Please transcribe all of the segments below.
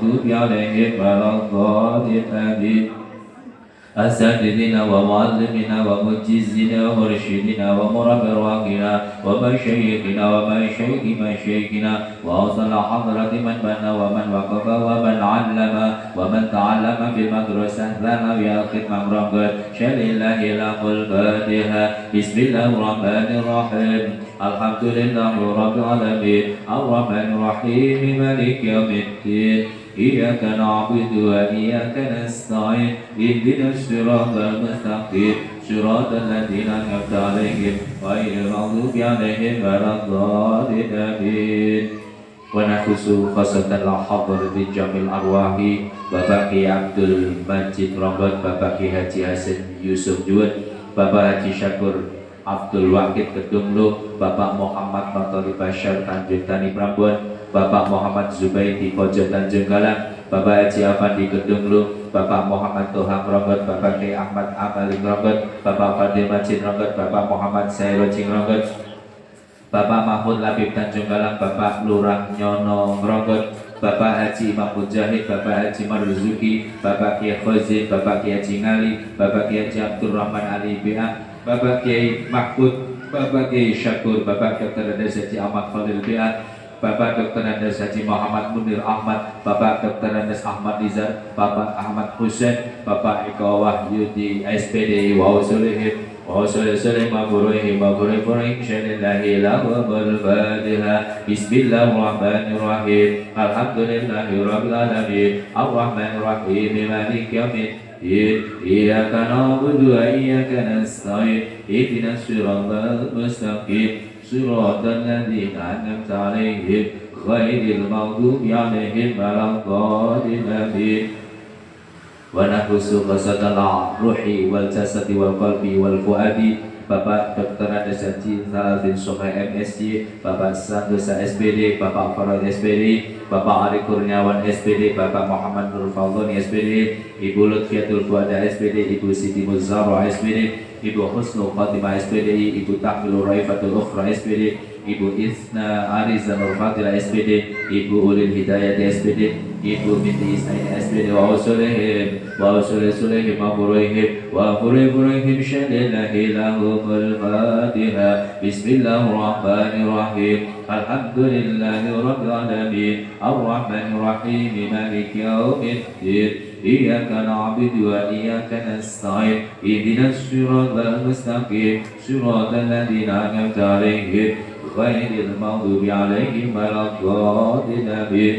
المغضوب عليهم ولا الضالين آمين أساتذتنا ومعلمنا ومجزنا ومرشدنا ومربي أرواحنا ومشايخنا ومشايخ مشايخنا وأوصل حضرة من بنى ومن وقف ومن علم ومن تعلم في المدرسة ثانوي الختم رمضان شر الله له الفاتحة بسم الله الرحمن الرحيم الحمد لله رب العالمين الرحمن الرحيم مالك يوم الدين إياك نعبد وإياك نستعين اهدنا الصراط المستقيم صراط الذين أنعمت عليهم غير المغضوب عليهم ولا الضالين آمين ونخص خاصة الحضرة Jamil Arwahi Bapak Ki Abdul Majid Rombot Bapak Ki Haji Hasan Yusuf Juwet Bapak Haji Syakur Abdul Wahid Kedunglu Bapak Muhammad Batoli Bashar Tanjung Tani Prambon Bapak Muhammad Zubaidi Pojo Tanjung Galang Bapak Haji Afandi Kedunglu Bapak Muhammad Tohang Ronggot Bapak Ki Ahmad Amaling Ronggot Bapak Fadil Majid Ronggot Bapak Muhammad Sairojing Ronggot Bapak Mahmud Labib Tanjung Galang Bapak Lurah Nyono Ronggot Bapak Haji Imam Mujahid Bapak Haji Marzuki Bapak Kiai Khozin Bapak Kiai Haji Ngali Bapak Kiai Haji Abdul Rahman Ali B.A. Bapak Kiai Mahfud Bapak Kiai Syakur Bapak Dr. Andes Haji Ahmad Khalil B.A. Bapak Dr. Andes Haji Muhammad Munir Ahmad Bapak Dr. Andes Ahmad Rizal Bapak Ahmad Hussein Bapak Eko Wahyudi SPD wa usulihim wa usulihim maburuhim maburuhim syadillahi lahu al-fatiha bismillahirrahmanirrahim alhamdulillahi rabbil alamin ar-rahmanirrahim maliki yaumiddin iyyaka na'budu wa iyyaka nasta'in ihdinas siratal mustaqim صراط الذين أنعمت عليهم غير المغضوب عليهم ولا الضالين آمين ونخص قصة الروح والجسد والقلب والفؤاد Bapak Dr. Andes Haji Salahuddin Somai MSc Bapak Santosa SPD Bapak Farad SPD Bapak Ari Kurniawan SPD Bapak Muhammad Nur Faldoni SPD Ibu Lutfiatul Fuada SPD Ibu Siti Muzaro SPD Ibu Husnul Fatimah SPD Ibu Tahmilur Raifatul Ukhra SPD Ibu Isna Ariza Nur Fatila SPD Ibu Ulil Hidayat SPD Ibu binti Ismail SPD wa usulihim wa usulihim wa buruhim wa buruhim syadillahi lahumul fatiha bismillahirrahmanirrahim alhamdulillahi rabbil alamin ar-rahmanirrahim maliki yaumiddin iyyaka na'budu wa iyyaka nasta'in ihdinas siratal mustaqim siratal ladzina an'amta 'alaihim ghairil maghdubi 'alaihim waladdallin amin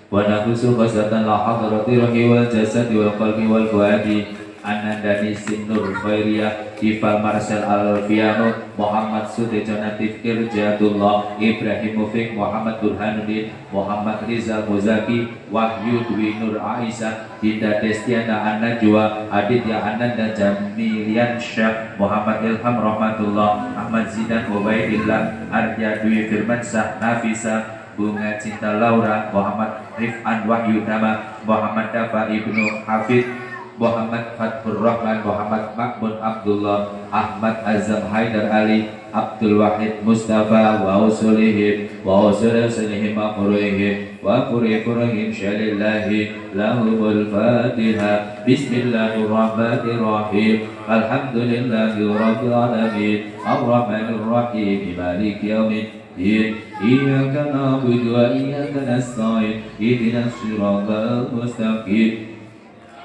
wa nahsu khasatan la hadrati ruhi wal jasadi wal qalbi wal fuadi Anandani Sinur Khairiyah Kifal Marcel Alfiano Muhammad Sutejo Natif Irjadullah Ibrahim Mufik Muhammad Burhanuddin Muhammad Rizal Muzaki Wahyu Dwi Nur Aisyah Dinda Destiana An-Najwa Aditya Ananda Jamilian Syah Muhammad Ilham Rahmatullah Ahmad Zidan Ubaidillah Arya Dwi Firmansyah Nafisa Bunga Cinta Laura Muhammad Rif'an Wahyu Nama Muhammad Dafa Ibnu Hafid Muhammad Fathur Rahman Muhammad Makmun Abdullah Ahmad Azam Haidar Ali Abdul Wahid Mustafa wa usulihim wa usulihim wa qurihim wa qurihim syalillahi lahumul fatiha bismillahirrahmanirrahim alhamdulillahi rabbil alamin ar-rahmanir rahim maliki yaumiddin iyyaka na'budu wa iyyaka nasta'in ihdinas siratal mustaqim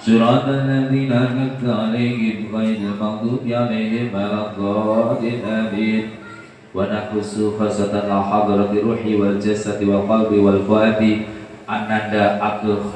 صراط الذين أنعمت عليهم غير المغضوب عليهم ولا الضالين آمين ونخص خاصة حضرة الروح والجسد والقلب والفؤاد Ananda Abdullah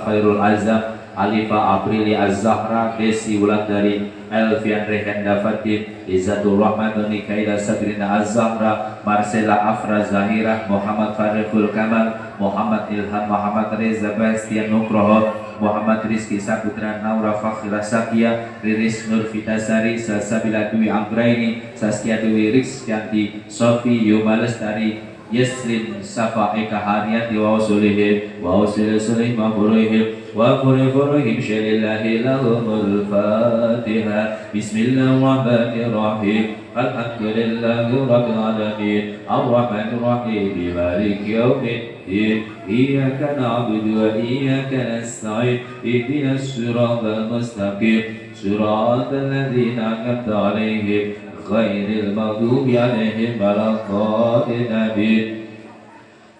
Khairul Azam Alifa Aprili Az-Zahra Desi Wulandari Elvian Rehenda Fatim Izzatul Rahman Nikaida Sabrina Az-Zahra Marcella Afra Zahira Muhammad Fariful Kamal Muhammad Ilham Muhammad Reza Bastian Nukroho Muhammad Rizki Saputra Naura Fakhila Sakia Riris Nur Fitasari Salsabila Dwi Anggraini Saskia Dwi Rizkyanti Sofi Yumalestari يسر صفائك حانية ووصلهم ووصل سليم فرهم وفرهم شر الله لهم الفاتحة. بسم الله الرحمن الرحيم الحمد لله رب العالمين الرحمن الرحيم مالك يوم الدين إياك نعبد وإياك نستعين اهدنا الصراط المستقيم صراط الذين أنعمت عليهم غير المغضوب عليهم ولا الضالين.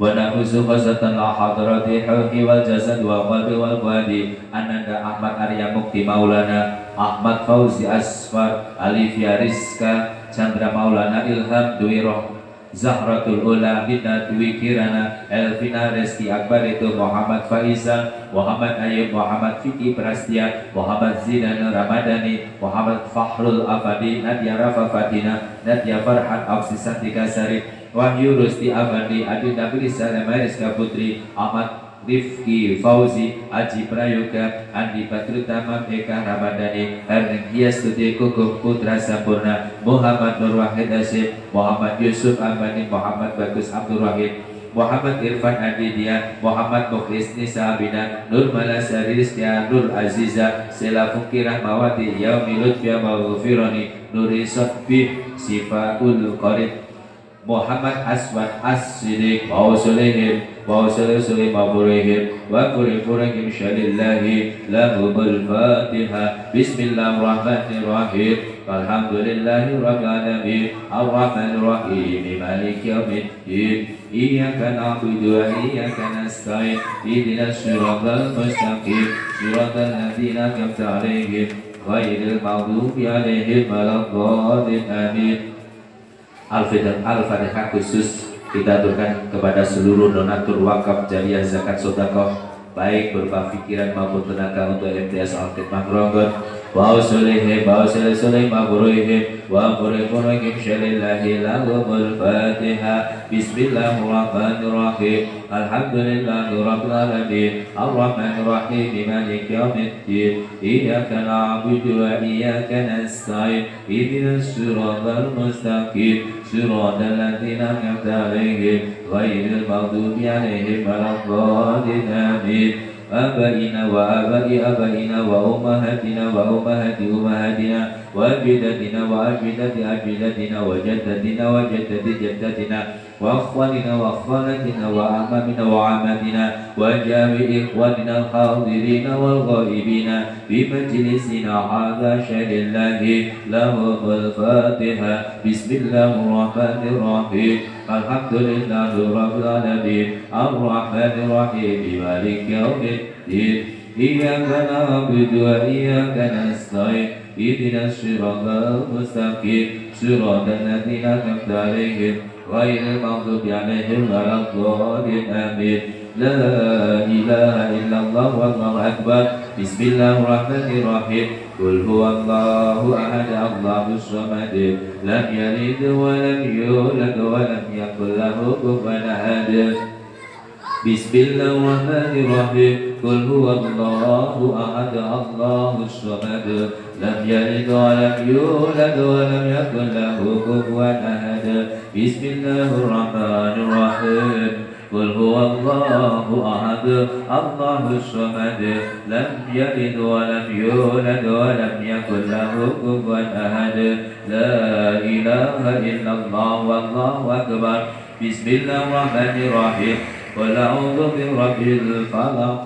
ونعوذ خاصة حضرة الروح والجسد والقلب والفؤاد Ananda Ahmad Arya Mukti Maulana Ahmad Fauzi Asfar Alifia Rizka Chandra Maulana Ilham Dwi Roh Zahratul Ula Bina Dwi Kirana Elvina Reski Akbar itu Muhammad Faizal Muhammad Ayub Muhammad Fiki Prastia Muhammad Zidan Ramadhani Muhammad Fahrul Afadi Nadia Rafa Fatina Nadia Farhat Auksisantika Sari Wahyu Rusti Abadi Adi Nabi Salama Rizka Putri Ahmad Rifki Fauzi Aji Prayoga Andi Patrutama Eka Ramadhani Erning Hias Tuti Kukuh Putra Sampurna Muhammad Nur Wahid Asyid Muhammad Yusuf Ambani Muhammad Bagus Abdul Wahid Muhammad Irfan Adidia Muhammad Mukhlis Nisa Abina Nur Malasari Rizkia Nur Aziza Sela Fukirah Mawati Yaumi Lutfia Maghfirani Nuri Sotbih Sifaul Qarid Muhammad Aswad As-Siddiq wa Sulihim wa Sulihim wa Furihim wa Furihim Syalillahi lahumul Fatiha. Bismillahirrahmanirrahim Alhamdulillahi Rabbil Alamin Ar-Rahmanir Rahim Maliki Yawmiddin Iyyaka na'budu wa iyyaka nasta'in Ihdinas siratal mustaqim Siratal ladzina an'amta 'alaihim ghairil maghdubi 'alaihim waladdallin. Amin. Al-Fatihah khusus kita aturkan kepada seluruh donatur wakaf jariah zakat sedekah baik berupa pikiran maupun tenaga untuk MTS Al-Khidmah Ronggon wa usulihim wa usulihim wa furuhim wa furuhim syalillahi lahumul Fatiha. Bismillahirrahmanirrahim Alhamdulillahi Rabbil Alamin Ar-Rahmanir Rahim Maliki Yawmiddin Iyyaka na'budu wa iyyaka nasta'in Ihdinas siratal mustaqim Siratal ladzina an'amta 'alaihim ghairil maghdubi 'alaihim waladdallin. Amin. Abaina wa abai abaina wa ummahatina wa ummahati ummahatina wa abidatina wa abidati abidatina wa jaddatina wa jaddati jaddatina wa akhwanina wa akhwanatina wa amamina wa amatina wa jami' ikhwanina al-hadirina wal ghaibina bi majlisina hadha syadillahi lahumul Fatiha. Bismillahirrahmanirrahim Alhamdulillahi Rabbil Alamin Ar-Rahmanir Rahim Maliki Yawmiddin Iyyaka na'budu wa iyyaka nasta'in Ihdinas siratal mustaqim Siratal ladzina an'amta 'alaihim ghairil maghdubi 'alaihim waladdallin. Amin. La ilaha illallah wallahu akbar. Bismillahirrahmanirrahim. Qul huwallahu ahad Allahus samad lam yalid wa lam yulad wa lam yakul lahu kufuwan ahad. Bismillahirrahmanirrahim. Qul huwallahu ahad Allahus samad lam yalid wa lam yulad wa lam yakul lahu kufuwan ahad. Bismillahirrahmanirrahim. Qul huwallahu ahad Allahus samad lam yalid wa lam yulad wa lam yakul lahu kufuwan ahad. La ilaha illallah wallahu akbar. Bismillahirrahmanirrahim. Qul a'udzu birabbil falaq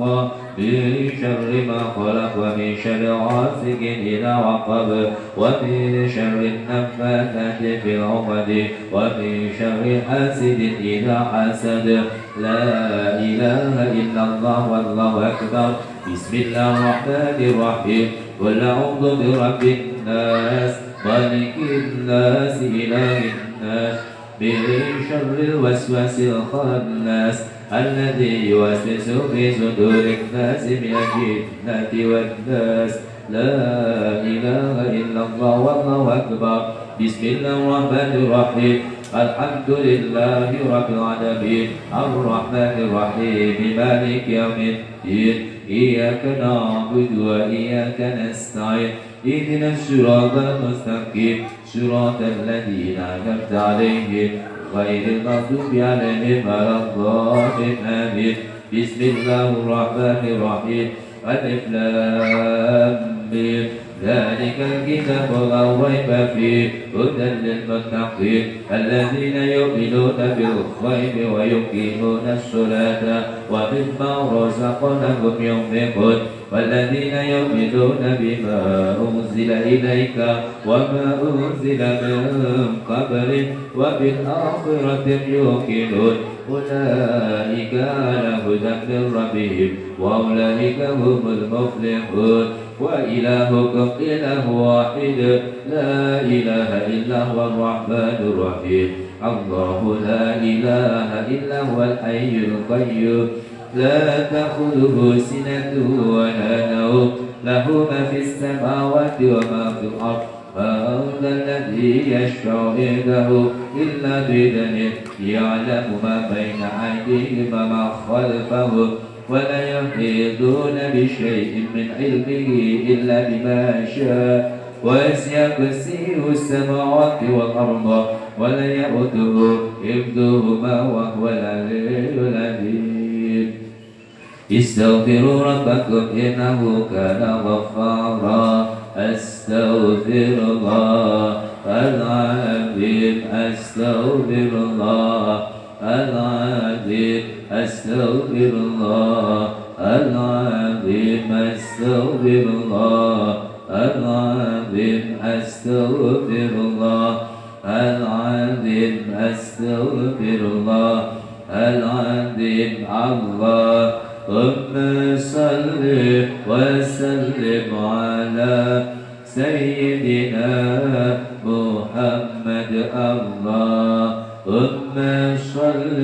min syarri ma khalaq wa min syarri ghasiqin idza waqab wa min syarri naffathati fil 'uqad wa min syarri hasidin idza hasad. La ilaha illallah wallahu akbar. Bismillahirrahmanirrahim. Qul a'udzu birabbin nas malikin nas ilahin nas min syarril waswasil khannas الذي يوسوس في صدور الناس من الجنة والناس. لا إله إلا الله والله أكبر. بسم الله الرحمن الرحيم الحمد لله رب العالمين الرحمن الرحيم مالك يوم الدين إياك نعبد وإياك نستعين اهدنا الصراط المستقيم صراط الذين أنعمت عليهم غير المغضوب عليهم ولا الضالين آمين. بسم الله الرحمن الرحيم. ألف لام ميم. ذلك الكتاب لا ريب فيه هدى للمتقين الذين يؤمنون بالغيب ويقيمون الصلاة ومما رزقناهم ينفقون والذين يؤمنون بما أنزل إليك وما أنزل من قبلك وبالآخرة يوقنون أولئك على هدى من ربهم وأولئك هم المفلحون. وإلهكم إله واحد لا إله إلا هو الرحمن الرحيم. الله لا إله إلا هو الحي القيوم لا تأخذه سنة ولا نوم له ما في السماوات وما في الأرض. من ذا الذي يشفع عنده إلا بإذنه يعلم ما بين أيديهم وما خلفهم ولا يحيطون بشيء من علمه إلا بما شاء وسع كرسيه السماوات والأرض ولا يئوده حفظهما وهو العلي العظيم. استغفروا ربكم إنه كان غفارا. أستغفر الله العظيم. أستغفر الله العظيم. أستغفر الله العظيم. أستغفر الله العظيم. أستغفر الله العظيم. أستغفر الله العظيم. اللهم صل وسلم على سيدنا محمد. اللهم صل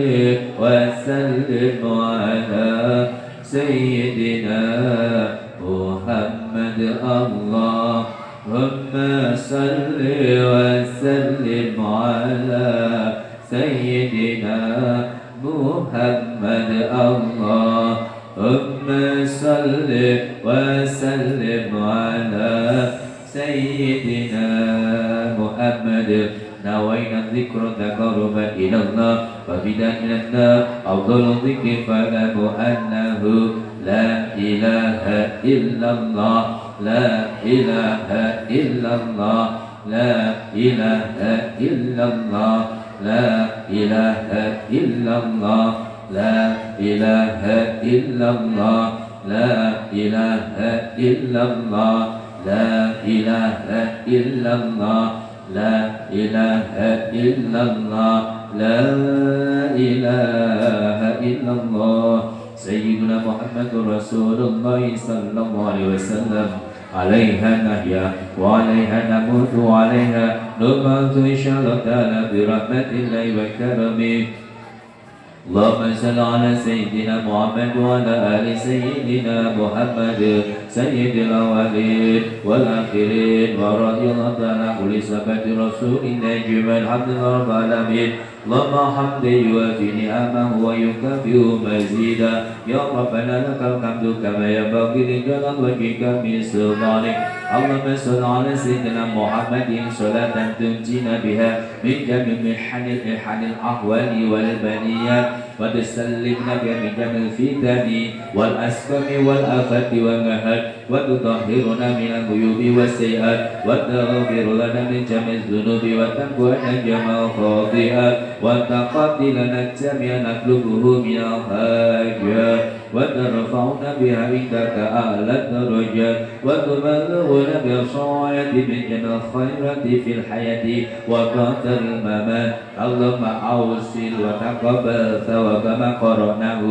وسلم على سيدنا محمد. اللهم صل وسلم على سيدنا محمد. اللهم صل وسلم على سيدنا محمد. نوينا الذكر تقربا إلى الله وبدا إلى النار. أفضل الذكر فاعلم أنه لا إله إلا الله. لا إله إلا الله. لا إله إلا الله. لا إله إلا الله. لا إله إلا الله. لا إله إلا الله. لا إله إلا الله. لا إله إلا الله. لا إله إلا الله. سيدنا محمد رسول الله صلى الله عليه وسلم. عليها نحيا وعليها نموت وعليها نبعث إن شاء الله تعالى برحمة الله وكرمه. اللهم صل على سيدنا محمد وعلى آل سيدنا محمد سيد الأولين والآخرين ورضي الله تعالى عن كل صحابة رسول الله جميعا. الحمد لله رب العالمين. اللهم حمد يوافي نعمه ويكافئ مزيدا. يا ربنا لك الحمد كما ينبغي لجلال وجهك من سلطانك. اللهم صل على سيدنا محمد صلاة تنجينا بها من جميع محن الأحوال والبليات وتسلمنا بها من جميع الفتن والأسقام والآفات والمهات وتطهرنا من العيوب والسيئات وتغفر لنا من جميع الذنوب وتمحونا جميع الخطيئات وتقبلنا جميع نطلبه من الحاجات وترفعنا بها عندك أعلى الدرجات وتبلغنا بالصلاة من جميع الخيرات في الحياة وبعد الممات. اللهم أوصل وتقبل ثواب ما قرأناه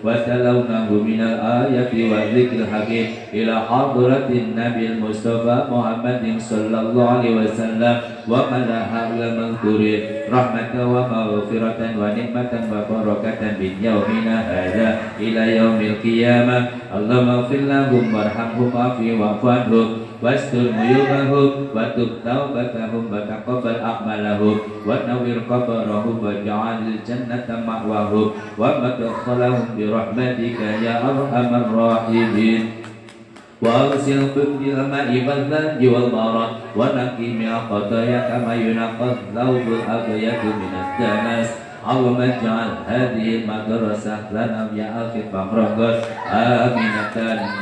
وتلوناه من الآيات والذكر الحكيم إلى حضرة النبي المصطفى محمد صلى الله عليه وسلم وملا هؤلاء المذكورين رحمة ومغفرة ونعمة وبركة من يومنا هذا إلى يوم القيامة. اللهم اغفر لهم وارحمهم واعف عنهم واستر عيوبهم وتب توبتهم وتقبل أعمالهم ونور قبرهم واجعل الجنة مأواهم ومدخلهم برحمتك يا أرحم الراحمين. واغسل بالماء والثلج والبرد ونقي من الخطايا كما ينقى الثوب الأبيض من الدنس. اللهم اجعل هذه المدرسة لنا يا أخي مبركة آمنة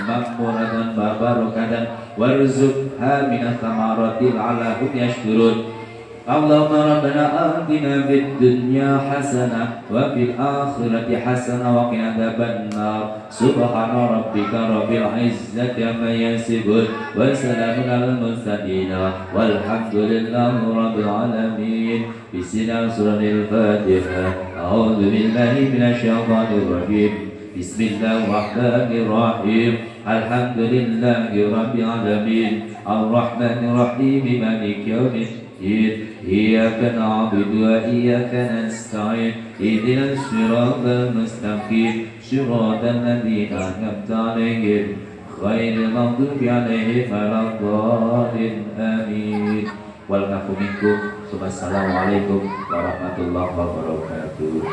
مغفورة مباركة وارزقها من الثمرات لعلهم يشكرون. اللهم ربنا آتنا في الدنيا حسنة وفي الآخرة حسنة وقنا عذاب النار. سبحان ربك رب العزة عما يصفون وسلام على المرسلين والحمد لله رب العالمين. بسم الله سورة الفاتحة. أعوذ بالله من الشيطان الرجيم. بسم الله الرحمن الرحيم. الحمد لله رب العالمين الرحمن الرحيم مالك يوم الدين. إياك نعبد وإياك نستعين اهدنا الصراط المستقيم صراط الذين أنعمت عليهم غير المغضوب عليهم ولا الضالين آمين. Wallahu minkum. Wassalamualaikum warahmatullahi wabarakatuh.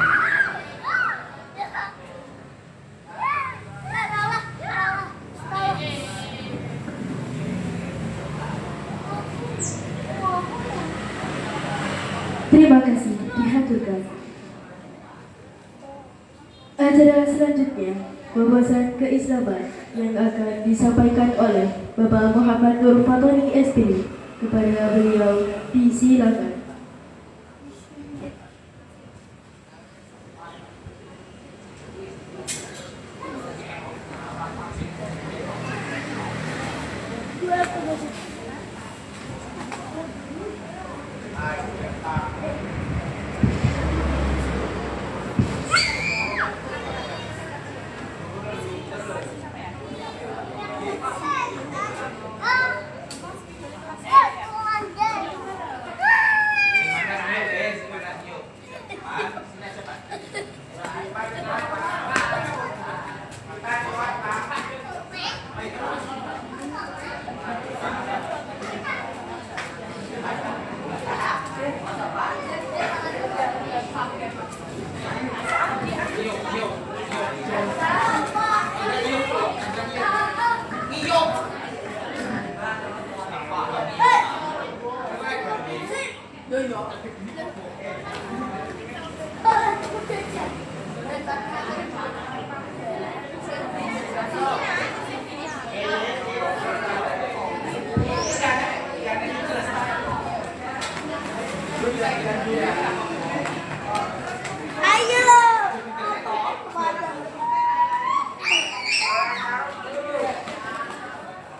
Terima kasih dihaturkan. Acara selanjutnya wawasan keislaman yang akan disampaikan oleh Bapak Muhammad Nur Fatoni SPD. Kepada beliau disilakan.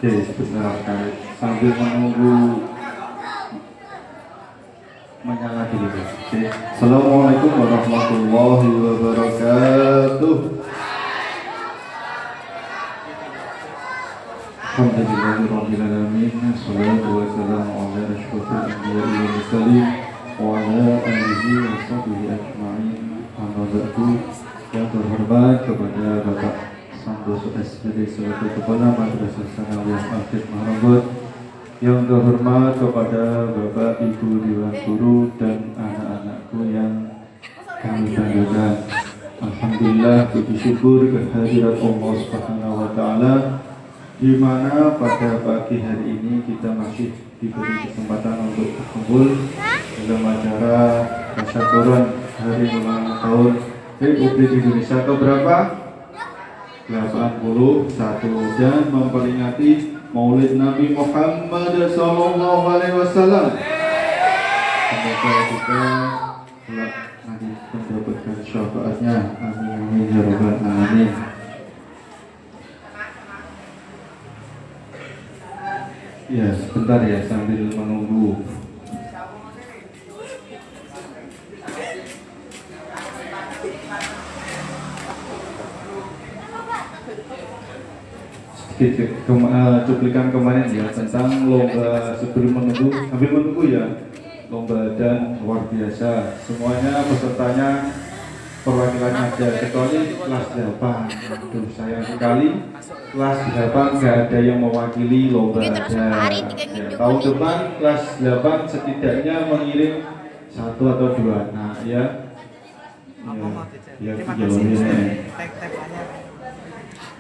Oke, sebentar sambil menunggu menyala dulu. Oke. Assalamualaikum warahmatullahi wabarakatuh. Alhamdulillahirabbil alamin. Wassalatu wassalamu ala asyrofil anbiya'i wal mursalin wa ala alihi wa sahbihi ajma'in. Amma ba'du. Yang terhormat kepada Bapak Santoso SPD selaku Kepala Madrasah Sanawiyah Al-Hikmah Ranggot, yang terhormat kepada Bapak Ibu Dewan Guru dan anak-anakku yang kami banggakan. Alhamdulillah, puji syukur kehadirat Allah Subhanahu wa Ta'ala, di mana pada pagi hari ini kita masih diberi kesempatan untuk berkumpul dalam acara tasyakuran hari ulang tahun Republik Indonesia keberapa? 81, dan memperingati Maulid Nabi Muhammad Sallallahu Alaihi Wasallam. Semoga kita kelak nanti mendapatkan syafaatnya. Amin amin ya rabbal alamin. Ya, sebentar ya sambil menunggu. Cuplikan kemarin ya tentang lomba sebelum menunggu, sambil menunggu ya, lomba dan luar biasa. Semuanya pesertanya perwakilan ada, kecuali kelas 8. Aduh, sayang sekali kelas 8 nggak ada yang mewakili lomba ada. Ya, tahun depan kelas 8 setidaknya mengirim 1 atau 2. Nah ya, ya, ya,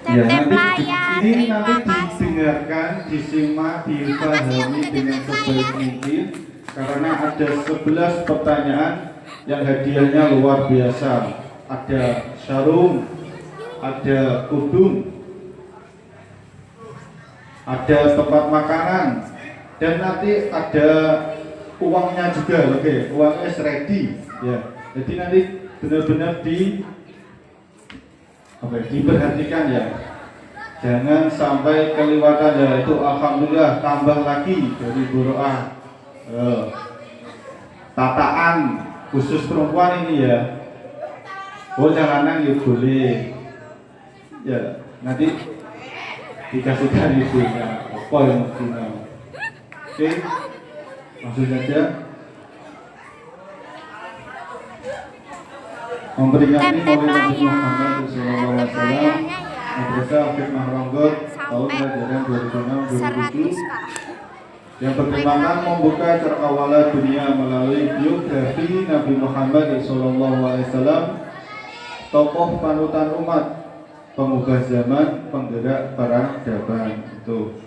Ya, Tempe nanti pelayan, ini terima nanti kasih. didengarkan, disimak, dipahami dengan sebaik mungkin karena ada 11 pertanyaan yang hadiahnya luar biasa. Ada sarung, ada kudung, ada tempat makanan, dan nanti ada uangnya juga. Oke, uangnya ready ya. Jadi nanti benar-benar diperhatikan ya. Jangan sampai kelewatan ya, itu alhamdulillah tambah lagi dari buroah tataan khusus perempuan ini ya. Oh jalanan ya boleh ya, nanti dikasihkan ibunya apa yang maksimal. Oke, langsung saja memperingati Tempe Maulid Nabi pelayan, Muhammad SAW pelayannya ya. Madrasah Hikmah Ronggot tahun Sampai ajaran 2006-2007 100 kak. yang bertemakan membuka terawala dunia melalui biografi Nabi Muhammad SAW, tokoh panutan umat, pengubah zaman, penggerak peradaban. Itu.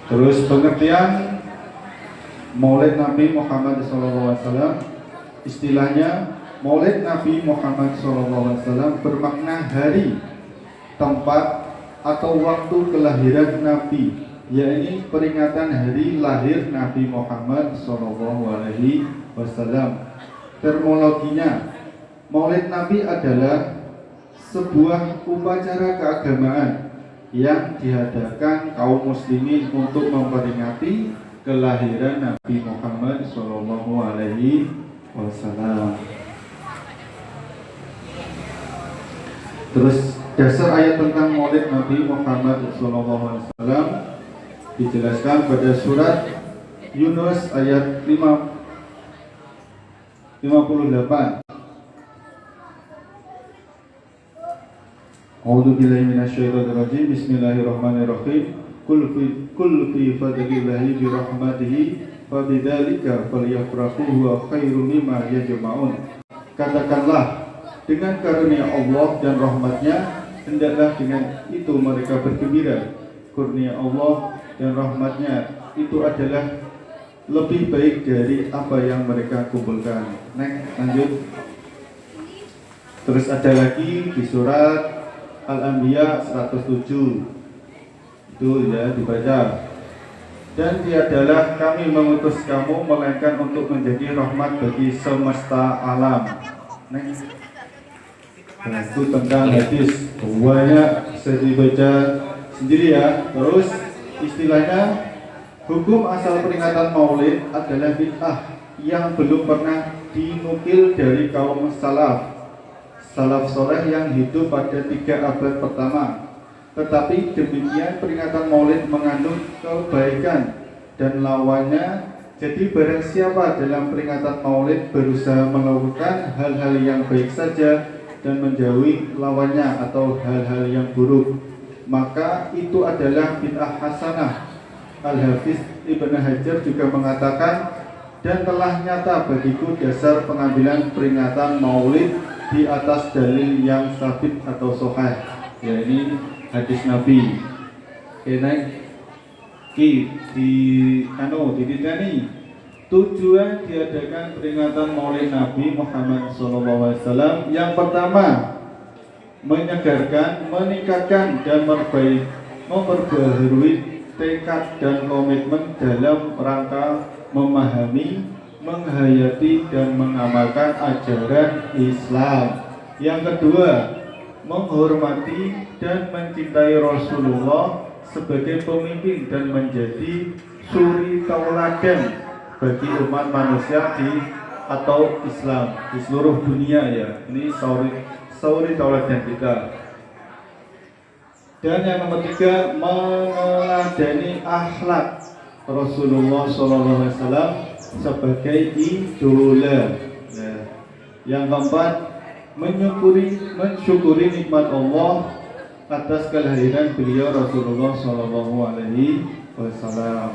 Terus pengertian Maulid Nabi Muhammad SAW, istilahnya Maulid Nabi Muhammad SAW bermakna hari, tempat, atau waktu kelahiran Nabi, yakni peringatan hari lahir Nabi Muhammad SAW. Terminologinya, Maulid Nabi adalah sebuah upacara keagamaan yang diadakan kaum muslimin untuk memperingati kelahiran Nabi Muhammad SAW. Terus dasar ayat tentang Maulid Nabi Muhammad SAW dijelaskan pada surat Yunus ayat 58. A'udzu billahi minasyaitonir rajim. Bismillahirrahmanirrahim. Kul fi fadlillahi bi rahmatihi fa bidzalika falyafrahu huwa khairum mimma yajma'un. Katakanlah, dengan karunia Allah dan rahmatnya hendaklah dengan itu mereka bergembira. Karunia Allah dan rahmatnya itu adalah lebih baik dari apa yang mereka kumpulkan. Next, lanjut. Terus ada lagi di surat Al-Anbiya 107. Itu ya dibaca. Dan tiadalah kami mengutus kamu melainkan untuk menjadi rahmat bagi semesta alam. Next. Nah, itu tentang hadis, banyak bisa dibaca sendiri ya. Terus istilahnya, hukum asal peringatan Maulid adalah bid'ah yang belum pernah dinukil dari kaum salaf soleh yang hidup pada 3 abad pertama. Tetapi demikian peringatan Maulid mengandung kebaikan dan lawannya. Jadi barang siapa dalam peringatan Maulid berusaha melakukan hal-hal yang baik saja dan menjauhi lawannya atau hal-hal yang buruk, maka itu adalah bid'ah hasanah. Al-Hafiz Ibn Hajar juga mengatakan, dan telah nyata bagiku dasar pengambilan peringatan Maulid di atas dalil yang sabit atau sahih, yakni hadis Nabi. Dititani tujuan diadakan peringatan Maulid Nabi Muhammad SAW. Yang pertama, menyegarkan, meningkatkan, dan memperbaharui tekad dan komitmen dalam rangka memahami, menghayati, dan mengamalkan ajaran Islam. Yang kedua, menghormati dan mencintai Rasulullah sebagai pemimpin dan menjadi suri tauladan bagi umat manusia atau Islam di seluruh dunia ya. Ini suri tauladan kita. Dan yang nomor 3, meneladani akhlak Rasulullah SAW sebagai idola. Nah, yang keempat, mensyukuri nikmat Allah atas kelahiran beliau Rasulullah SAW.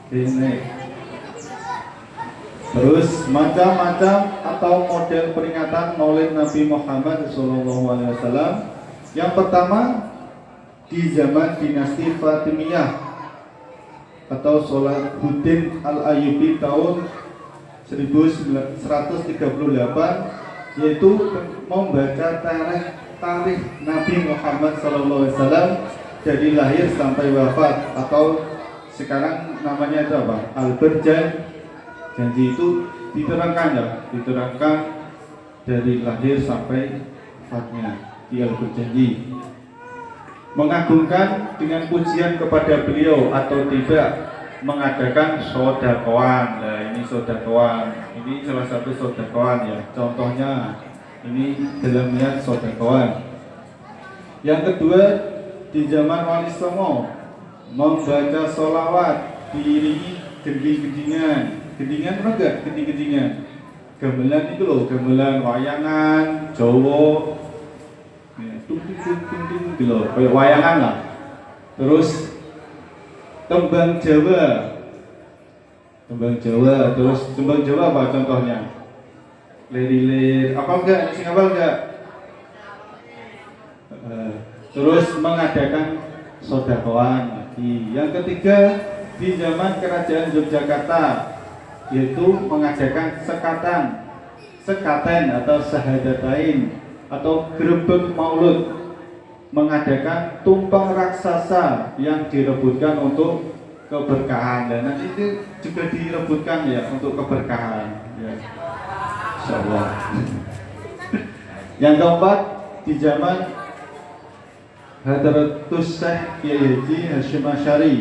Ini Terus macam-macam atau model peringatan Maulid Nabi Muhammad SAW. Yang pertama di zaman dinasti Fatimiyah atau Salahuddin Al-Ayyubi tahun 1138, yaitu membaca tarikh Nabi Muhammad SAW dari lahir sampai wafat, atau sekarang namanya itu apa? Janji itu diterangkan ya, diterangkan dari lahir sampai wafatnya. Dia berjanji mengagungkan dengan pujian kepada beliau atau tidak mengadakan sodakoan. Nah ini sodakoan, ini salah satu sodakoan ya. Contohnya ini dalam niat sodakoan. Yang kedua di zaman Wali Songo membaca sholawat diiringi gending-gendingan. Gendingan apa enggak? Gending-gendingan. Gamelan itu loh, gamelan wayangan, Jawa. Tung-tung-tung-tung gitu loh, kayak wayangan lah. Terus tembang Jawa. Tembang Jawa, terus tembang Jawa apa contohnya? Lir-lir, apa enggak? Sing apa enggak? Terus mengadakan sodakoan lagi. Yang ketiga di zaman kerajaan Yogyakarta, yaitu mengadakan sekaten atau sahadatain atau grebek maulud, mengadakan tumpeng raksasa yang direbutkan untuk keberkahan. Dan nanti itu juga direbutkan ya untuk keberkahan ya. Insyaallah. Yang keempat di zaman Hadratus Syekh Kiai Haji Hasyim Asy'ari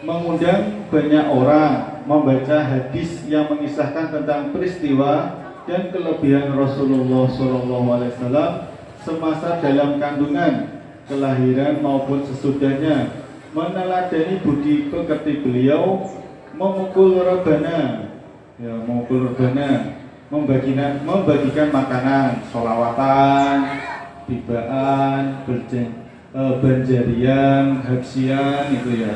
mengundang banyak orang membaca hadis yang mengisahkan tentang peristiwa dan kelebihan Rasulullah SAW semasa dalam kandungan, kelahiran maupun sesudahnya, meneladani budi pekerti beliau, memukul rebana, ya memukul rebana, membagikan makanan, sholawatan, tibaan, banjarian, habsian itu ya.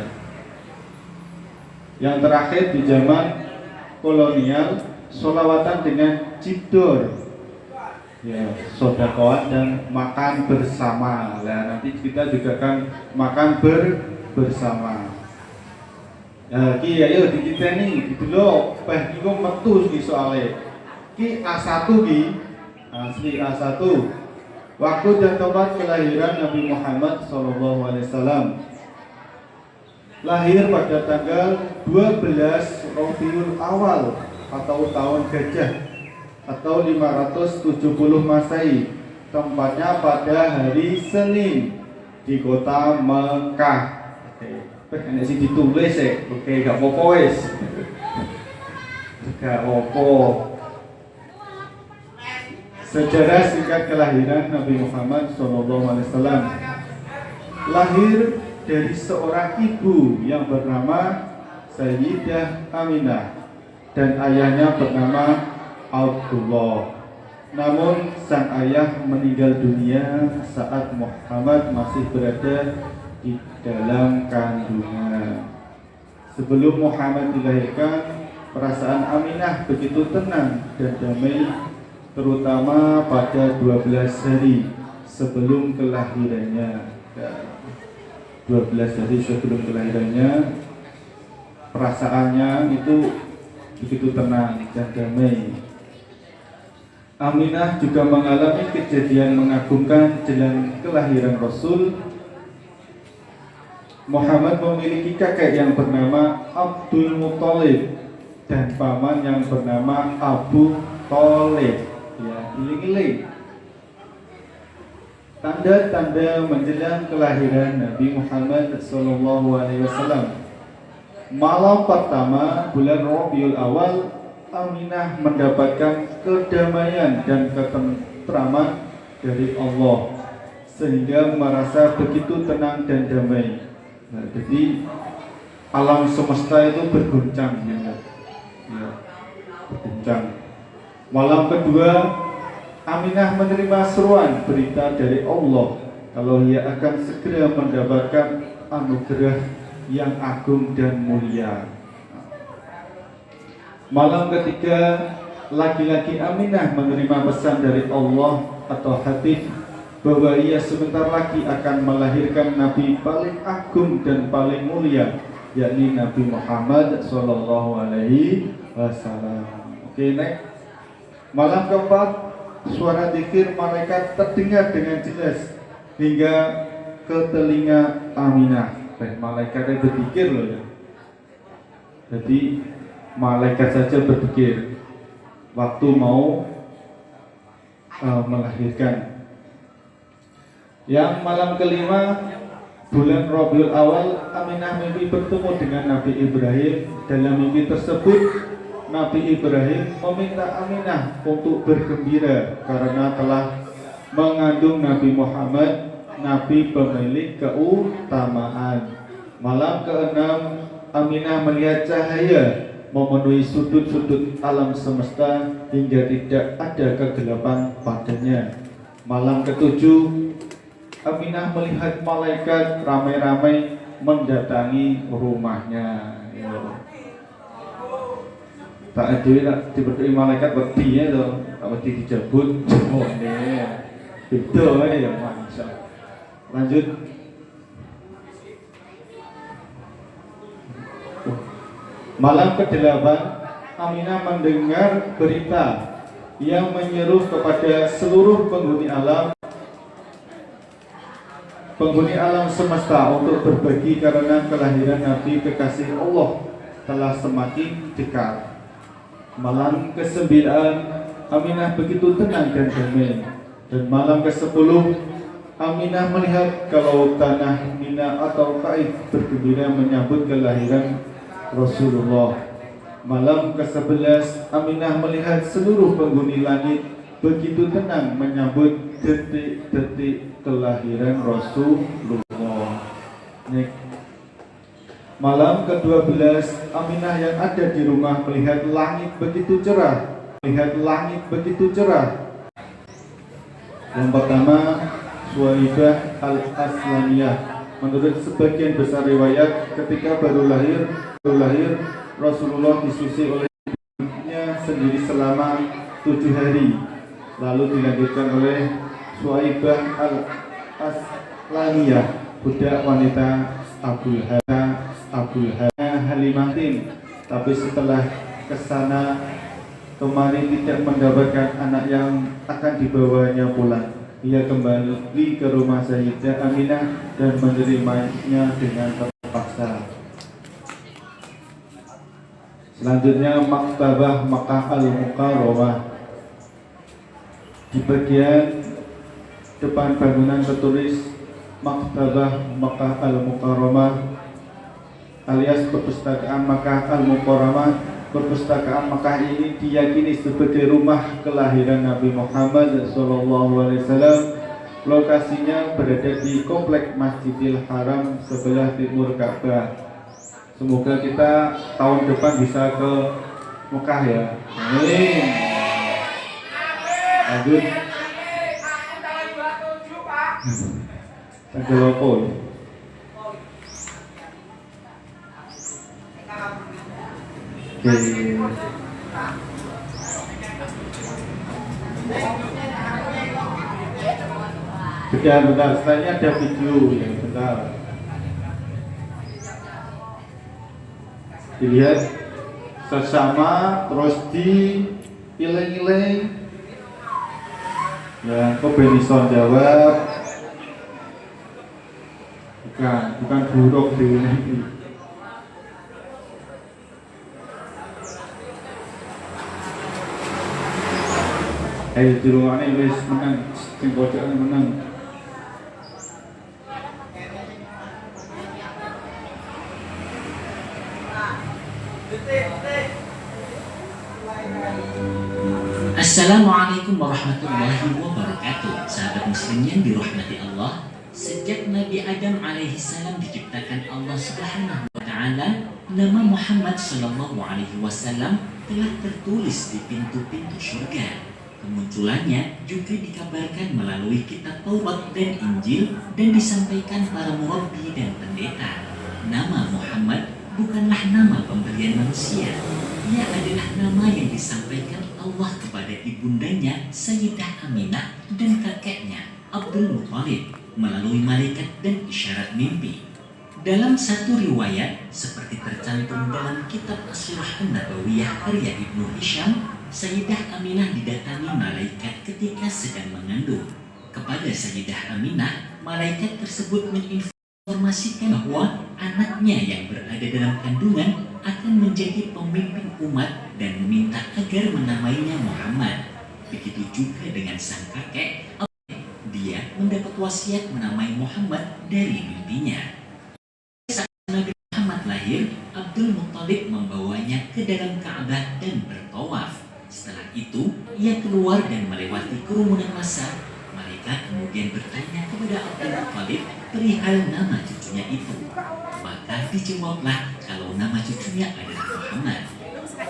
Yang terakhir di zaman kolonial, sholawatan dengan cidor, ya, sodakoan dan makan bersama. Nah nanti kita juga akan makan bersama. Ki ayo di kita nih gitu loh, peh niku metu iki soalnya. Ki A1 ki, asli A1. Waktu dan tempat kelahiran Nabi Muhammad SAW. Lahir pada tanggal 12 Rabiul Awal atau tahun gajah atau 570 Masehi. Tempatnya pada hari Senin di kota Mekah. Oke, ini sih ditulis ya. Oke, gak apa-apa wes. Gak apa-apa. Sejarah singkat kelahiran Nabi Muhammad SAW. Lahir dari seorang ibu yang bernama Sayyidah Aminah dan ayahnya bernama Abdullah. Namun sang ayah meninggal dunia saat Muhammad masih berada di dalam kandungan. Sebelum Muhammad dilahirkan, perasaan Aminah begitu tenang dan damai, terutama pada 12 hari sebelum kelahirannya. 12 hari sebelum kelahirannya, perasaannya itu begitu tenang dan damai. Aminah juga mengalami kejadian mengagumkan jelang kelahiran Rasul. Muhammad memiliki kakek yang bernama Abdul Muthalib dan paman yang bernama Abu Thalib. Ya, iling-iling. Tanda-tanda menjelang kelahiran Nabi Muhammad SAW. Malam pertama bulan Rabiul Awal, Aminah mendapatkan kedamaian dan ketentraman dari Allah sehingga merasa begitu tenang dan damai. Nah, jadi alam semesta itu berguncang, ya, berguncang. Malam kedua, Aminah menerima seruan berita dari Allah kalau ia akan segera mendapatkan anugerah yang agung dan mulia. Malam ketiga, laki-laki Aminah menerima pesan dari Allah atau hadis bahwa ia sebentar lagi akan melahirkan Nabi paling agung dan paling mulia, yakni Nabi Muhammad Sallallahu Alaihi Wasallam. Oke, next. Malam keempat, suara zikir malaikat terdengar dengan jelas hingga ke telinga Aminah. Malaikatnya berzikir loh ya. Jadi malaikat saja berpikir waktu mau melahirkan. Yang malam kelima, bulan Rabiul Awal, Aminah mimpi bertemu dengan Nabi Ibrahim. Dalam mimpi tersebut, Nabi Ibrahim meminta Aminah untuk bergembira karena telah mengandung Nabi Muhammad, Nabi pemilik keutamaan. Malam keenam, Aminah melihat cahaya memenuhi sudut-sudut alam semesta hingga tidak ada kegelapan padanya. Malam ketujuh, Aminah melihat malaikat ramai-ramai mendatangi rumahnya. Tak ada diberdui malaikat wedi ya loh, tak wedi dijabut. Oh ini beda ya masa. Lanjut. Malam ke-8, Aminah mendengar berita yang menyeru kepada seluruh penghuni alam semesta untuk berbagi karena kelahiran Nabi kekasih Allah telah semakin dekat. Malam ke-9, Aminah begitu tenang dan damai. Dan malam ke-10, Aminah melihat kalau tanah Mina atau Taif bergembira menyambut kelahiran Rasulullah. Malam ke-11, Aminah melihat seluruh penghuni langit begitu tenang menyambut detik-detik kelahiran Rasulullah. Malam ke-12, Aminah yang ada di rumah melihat langit begitu cerah. Yang pertama, Suwaibah al-Aslamiyah. Menurut sebagian besar riwayat, ketika baru lahir Rasulullah disusui oleh ibunya sendiri selama 7 hari. Lalu dilanjutkan oleh Suwaibah al-Aslamiyah, budak wanita Abul Halimatin. Tapi setelah kesana kemarin tidak mendapatkan anak yang akan dibawanya pulang. Ia kembali ke rumah Sayyidah Aminah dan menerimanya dengan terpaksa. Selanjutnya Maktabah Makkah Al-Mukarramah. Di bagian depan bangunan tertulis Maktabah Makkah Al-Mukarramah alias Perpustakaan Makkah Al-Mukarramah. Perpustakaan Makkah ini diyakini sebagai rumah kelahiran Nabi Muhammad SAW. Lokasinya berada di komplek Masjidil Haram sebelah timur Ka'bah. Semoga kita tahun depan bisa ke Mekah ya. Amin. Lanjut. Tanggal apa? Oke. Bentar, setelahnya ada video ya, bentar. Dilihat sesama terus di ileng-ileng. Ya, kok Benison jawab. Bukan buruk di ini. Ayo di ruangan ini menang, sing pojokan menang. Assalamualaikum warahmatullahi wabarakatuh. Sahabat muslim yang dirahmati Allah, sejak Nabi Adam alaihi salam diciptakan Allah Subhanahu wa taala, nama Muhammad sallallahu alaihi wasallam telah tertulis di pintu-pintu surga. Kemunculannya juga dikabarkan melalui kitab Taurat dan Injil dan disampaikan para murabbi dan pendeta. Nama Muhammad bukanlah nama pemberian manusia. Ia adalah nama yang disampaikan Allah kepada ibundanya Sayyidah Aminah dan kakeknya Abdul Muttalib melalui malaikat dan isyarat mimpi. Dalam satu riwayat, seperti tercantum dalam kitab As-Sirah An-Nabawiyah karya Ibnu Hisham, Sayyidah Aminah didatangi malaikat ketika sedang mengandung. Kepada Sayyidah Aminah, malaikat tersebut menginformasikan bahwa anaknya yang berada dalam kandungan akan menjadi pemimpin umat dan meminta agar menamainya Muhammad. Begitu juga dengan sang kakek, dia mendapat wasiat menamai Muhammad dari mimpinya. Nabi Muhammad lahir, Abdul Muttalib membawanya ke dalam Ka'bah dan bertawaf. Setelah itu, ia keluar dan melewati kerumunan massa. Mereka kemudian bertanya kepada Abdul Muttalib perihal nama cucunya itu. Maka dijawablah kalau nama cucunya adalah Muhammad.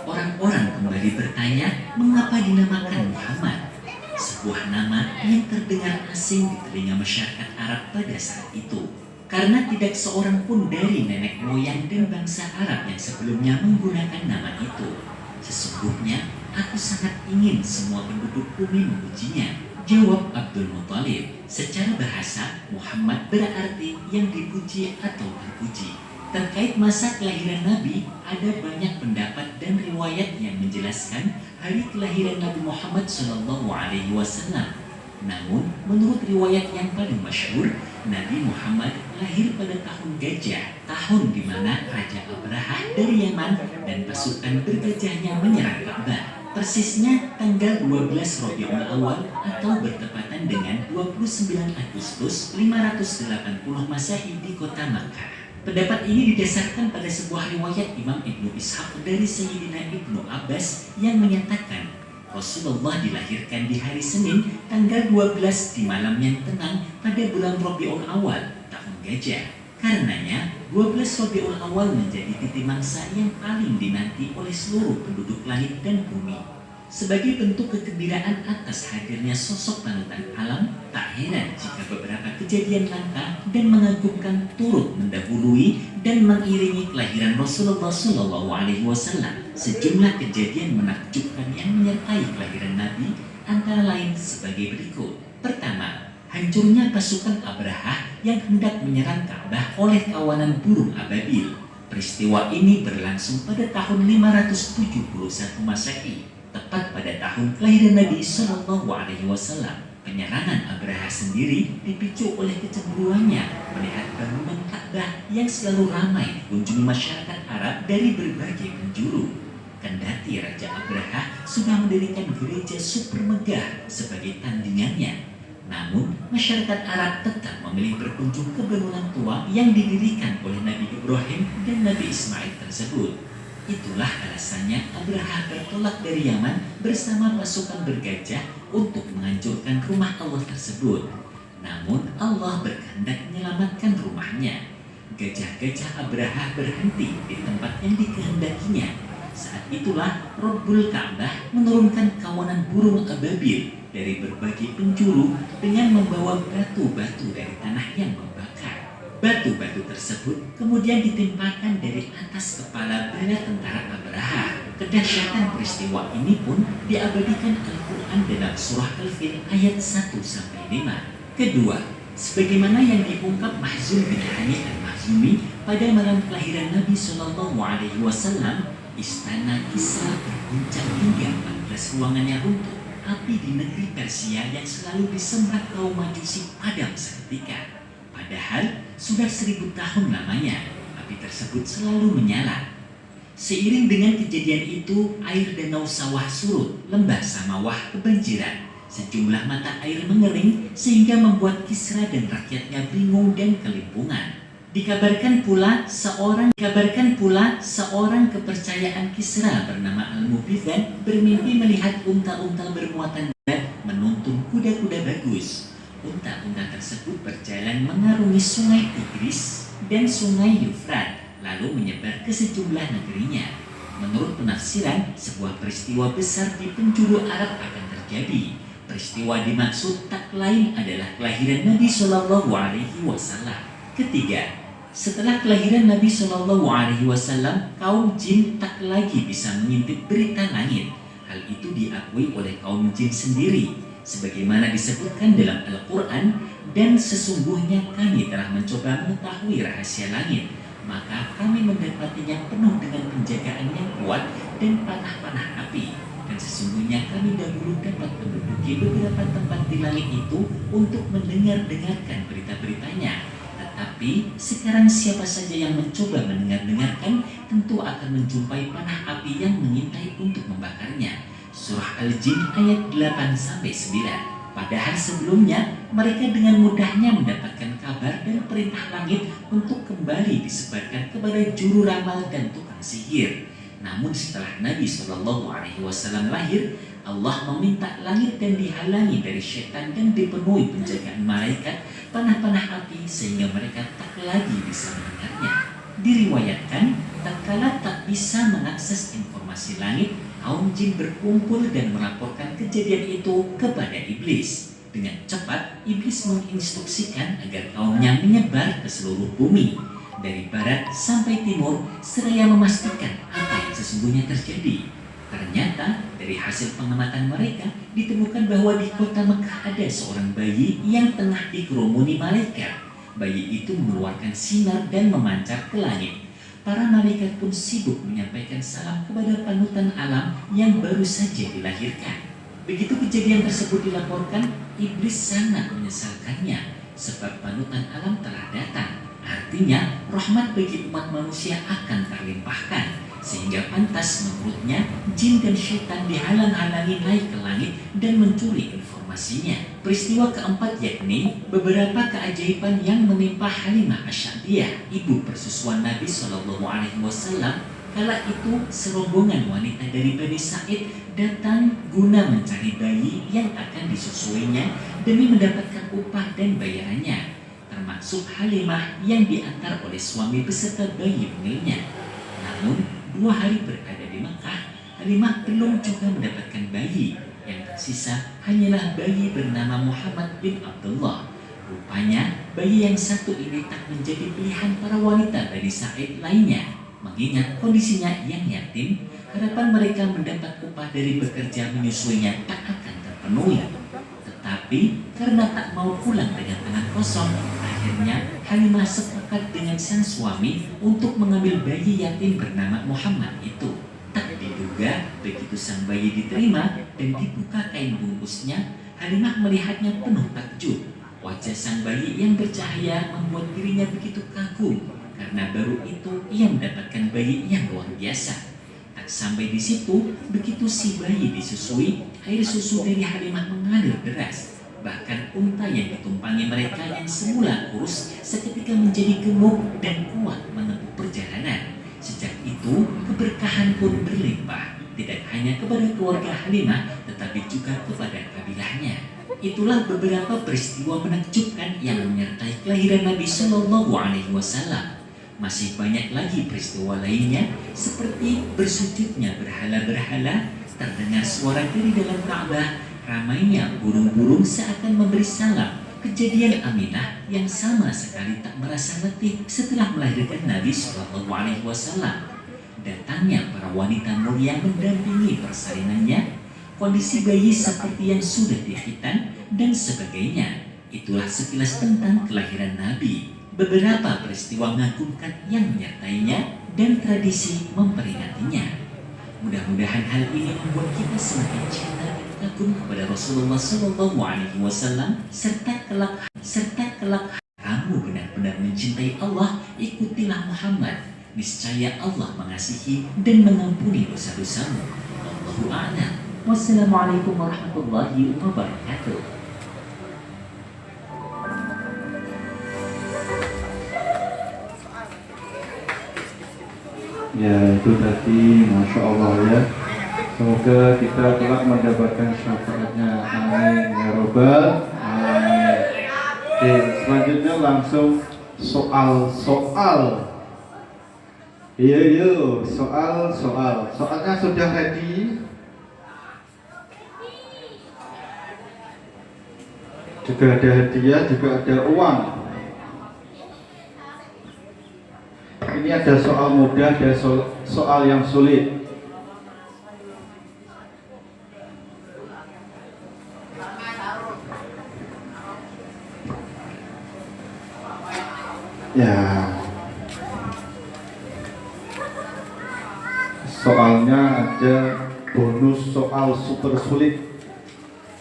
Orang-orang kembali bertanya mengapa dinamakan Muhammad, sebuah nama yang terdengar asing di telinga masyarakat Arab pada saat itu. Karena tidak seorang pun dari nenek moyang dan bangsa Arab yang sebelumnya menggunakan nama itu. Sesungguhnya, aku sangat ingin semua penduduk bumi memujinya, jawab Abdul Muttalib. Secara bahasa, Muhammad berarti yang dipuji atau terpuji. Terkait masa kelahiran Nabi, ada banyak pendapat dan riwayat yang menjelaskan hari kelahiran Nabi Muhammad SAW. Namun, menurut riwayat yang paling masyhur, Nabi Muhammad lahir pada tahun Gajah, tahun di mana Raja Abrahah dari Yaman dan pasukan bergajahnya menyerang Ka'bah. Persisnya tanggal 12 Rabiul Awal atau bertepatan dengan 29 Agustus 580 Masehi di kota Makkah. Pendapat ini didasarkan pada sebuah riwayat Imam Ibnu Ishaq dari Sayyidina Ibnu Abbas yang menyatakan Rasulullah dilahirkan di hari Senin tanggal 12 di malam yang tenang pada bulan Rabiul Awal tahun Gajah. Karenanya 12 Rabiul Awal menjadi titik mangsa yang paling dinanti oleh seluruh penduduk langit dan bumi. Sebagai bentuk kegembiraan atas hadirnya sosok panutan alam, tak heran jika beberapa kejadian langka dan mengagumkan turut mendahului dan mengiringi kelahiran Rasulullah SAW. Sejumlah kejadian menakjubkan yang menyertai kelahiran Nabi antara lain sebagai berikut. Pertama, hancurnya pasukan Abrahah yang hendak menyerang Ka'bah oleh kawanan burung ababil. Peristiwa ini berlangsung pada tahun 571 Masehi, tepat pada tahun kelahiran Nabi SAW. Penyerangan Abrahah sendiri dipicu oleh kecemburuannya melihat bangunan Ka'bah yang selalu ramai dikunjungi masyarakat Arab dari berbagai penjuru. Kendati Raja Abrahah sudah mendirikan gereja super megah sebagai tandingannya, namun masyarakat Arab tetap memilih berkunjung ke bangunan tua yang didirikan oleh Nabi Ibrahim dan Nabi Ismail tersebut. Itulah alasannya Abrahah bertolak dari Yaman bersama pasukan bergajah untuk menghancurkan rumah Allah tersebut. Namun Allah berkehendak menyelamatkan rumahnya. Gajah-gajah Abrahah berhenti di tempat yang dikehendakinya. Saat itulah Rabbul Ka'bah menurunkan kawanan burung ababil dari berbagai penjuru dengan membawa batu-batu dari tanah yang membakar. Batu-batu tersebut kemudian ditimpakan dari atas kepala bala tentara Abrahah. Kedahsyatan peristiwa ini pun diabadikan Al-Quran dalam surah Al-Fil ayat 1-5. Kedua, sebagaimana yang diungkap Mahzun bin Hani al-Mahzumi pada malam kelahiran Nabi SAW, istana Kisra berguncang hingga 14 ruangannya runtuh. Api di negeri Persia yang selalu disembah kaum Majusi padam seketika. Padahal sudah 1000 tahun lamanya, api tersebut selalu menyala. Seiring dengan kejadian itu, air danau Sawah surut, lembah Samawah kebanjiran. Sejumlah mata air mengering sehingga membuat Kisra dan rakyatnya bingung dan kelimpungan. Dikabarkan pula seorang kepercayaan Kisra bernama Al-Mubizan bermimpi melihat unta-unta bermuatan berat menuntun kuda-kuda bagus. Unta-unta tersebut berjalan mengarungi sungai Tigris dan sungai Yufrat, lalu menyebar ke sejumlah negerinya. Menurut penafsiran, sebuah peristiwa besar di penjuru Arab akan terjadi. Peristiwa dimaksud tak lain adalah kelahiran Nabi SAW. Ketiga, Setelah kelahiran Nabi Shallallahu Alaihi Wasallam, kaum jin tak lagi bisa mengintip berita langit. Hal itu diakui oleh kaum jin sendiri, sebagaimana disebutkan dalam Al-Quran, dan sesungguhnya kami telah mencoba mengetahui rahasia langit, maka kami mendapatinya penuh dengan penjagaan yang kuat dan panah-panah api. Dan sesungguhnya kami dahulu dapat menduduki beberapa tempat di langit itu untuk mendengarkan berita-beritanya. Tetapi sekarang siapa saja yang mencoba mendengarkan tentu akan menjumpai panah api yang mengintai untuk membakarnya. Surah Al-Jin ayat 8-9. Padahal sebelumnya mereka dengan mudahnya mendapatkan kabar dan perintah langit untuk kembali disebarkan kepada juru ramal dan tukang sihir. Namun setelah Nabi Shallallahu Alaihi Wasallam lahir, Allah meminta langit dan dihalangi dari setan dan dipenuhi penjagaan malaikat panah-panah api sehingga mereka tak lagi bisa mendengarnya. Diriwayatkan, tatkala tak bisa mengakses informasi langit, kaum jin berkumpul dan melaporkan kejadian itu kepada iblis. Dengan cepat, iblis menginstruksikan agar kaumnya menyebar ke seluruh bumi, dari barat sampai timur, seraya memastikan apa yang sesungguhnya terjadi. Ternyata dari hasil pengamatan mereka ditemukan bahwa di kota Mekah ada seorang bayi yang tengah dikerumuni malaikat. Bayi itu mengeluarkan sinar dan memancar ke langit. Para malaikat pun sibuk menyampaikan salam kepada panutan alam yang baru saja dilahirkan. Begitu kejadian tersebut dilaporkan, iblis sangat menyesalkannya sebab panutan alam telah datang. Artinya rahmat bagi umat manusia akan terlimpahkan, sehingga pantas menurutnya jin dan syaitan dihalang-halangi naik ke langit dan mencuri informasinya. Peristiwa keempat yakni beberapa keajaiban yang menimpa Halimah Asy-Sya'biyah, ibu persusuan Nabi Shallallahu Alaihi Wasallam. Kala itu serombongan wanita dari Bani Sa'id datang guna mencari bayi yang akan disusuinya demi mendapatkan upah dan bayarannya, termasuk Halimah yang diantar oleh suami beserta bayi mungilnya. Namun 2 hari berada di Mekah, Halimah belum juga mendapatkan bayi. Yang tersisa hanyalah bayi bernama Muhammad bin Abdullah. Rupanya bayi yang satu ini tak menjadi pilihan para wanita Bani Sa'id lainnya. Mengingat kondisinya yang yatim, harapan mereka mendapat upah dari bekerja menyusuinya tak akan terpenuhi. Tetapi karena tak mau pulang dengan tangan kosong, akhirnya Halimah sepakat dengan sang suami untuk mengambil bayi yatim bernama Muhammad itu. Tak diduga, begitu sang bayi diterima dan dibuka kain bungkusnya, Halimah melihatnya penuh takjub. Wajah sang bayi yang bercahaya membuat dirinya begitu kagum, karena baru itu ia mendapatkan bayi yang luar biasa. Tak sampai di situ, begitu si bayi disusui, air susu dari Halimah mengalir deras. Bahkan unta yang ditumpangi mereka yang semula kurus seketika menjadi gemuk dan kuat menempuh perjalanan. Sejak itu, keberkahan pun berlimpah, tidak hanya kepada keluarga Halimah, tetapi juga kepada kabilahnya. Itulah beberapa peristiwa menakjubkan yang menyertai kelahiran Nabi Shallallahu Alaihi Wasallam. Masih banyak lagi peristiwa lainnya, seperti bersujudnya berhala-berhala, terdengar suara dari dalam Ka'bah, ramainya burung-burung seakan memberi salam, kejadian Aminah yang sama sekali tak merasa letih setelah melahirkan Nabi Shallallahu Alaihi Wasallam, datangnya para wanita mulia mendampingi persalinannya, kondisi bayi seperti yang sudah dikhitan, dan sebagainya. Itulah sekilas tentang kelahiran Nabi. Beberapa peristiwa mengagumkan yang menyertainya dan tradisi memperingatinya. Mudah-mudahan hal ini membuat kita semakin cinta dan kagum kepada Rasulullah Shallallahu Alaihi Wasallam serta kelak kamu benar-benar mencintai Allah, ikutilah Muhammad. Niscaya Allah mengasihi dan mengampuni dosa-dosamu. Wallahu a'lam. Wassalamualaikum warahmatullahi wabarakatuh. Ya, itu tadi Masya Allah ya. Semoga kita kelak mendapatkan syafaatnya. Amin ya robbal alamin. Oke, selanjutnya langsung soal. Iya, soal. Soalnya sudah ready. Juga ada hadiah, juga ada uang. ada soal mudah, ada soal yang sulit. Ya, soalnya ada bonus soal super sulit.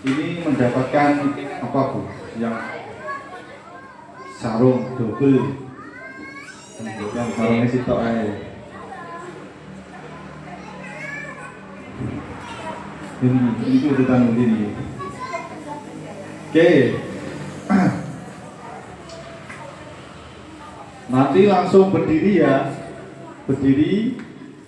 Ini mendapatkan apa bu? Yang sarung double. Yang sarungnya sitok aja. Ini urutan begini. Oke. Nanti langsung berdiri ya, berdiri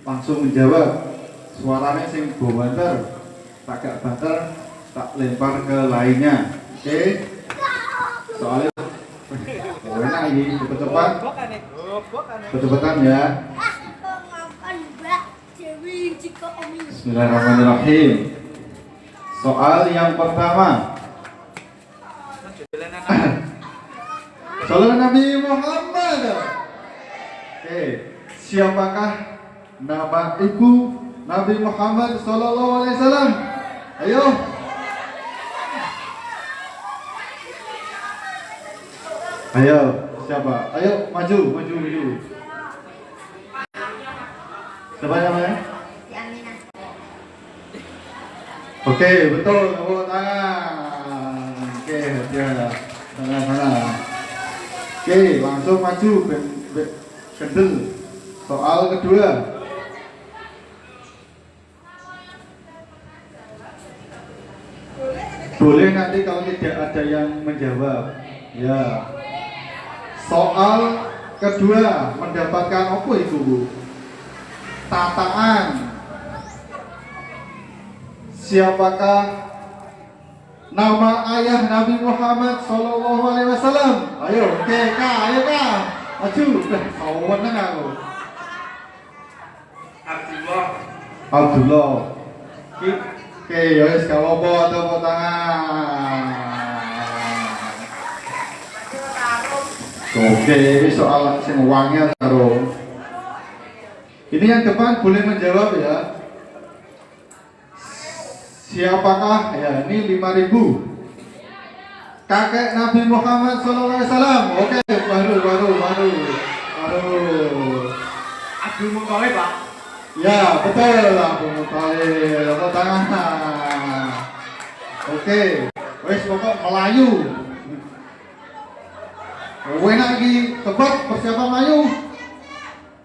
langsung menjawab. Suaranya sing banter, tak gak banter, tak lempar ke lainnya. Oke? Soalnya enak ini, cepet-cepet, cepet-cepetan ya. Bismillahirrahmanirrahim. Soal yang pertama. Salam Nabi Muhammad. Oke, siapakah nama ibu Nabi Muhammad Sallallahu Alaihi Wasallam? Ayo. Ayo, siapa? Ayo maju. Siapa namanya? Aminah. Oke, betul. Tepuk tangan. Oke, ya. Tangan. Oke, langsung maju kendel. Soal kedua. Boleh nanti kalau tidak ada yang menjawab. Ya. Soal kedua mendapatkan apa itu Bu? Tataan. Siapakah nama ayah Nabi Muhammad Sallallahu Alaihi Wasallam? Ayo, oke kak, ayo kak, maju. Kawan aku. Abdullah. Oke, ya wis gak apa-apa, tepuk tangan. Oke, ini soal sing wangnya taruh. Ini yang depan boleh menjawab ya. Siapakah ya ini 5.000 kakek Nabi Muhammad SAW? Oke, baru. Abdul Muthalib Pak. Ya betul Abdul Muthalib. Tepuk tangan. Oke, wes pokok Melayu. Enak lagi tebak persiapan Melayu.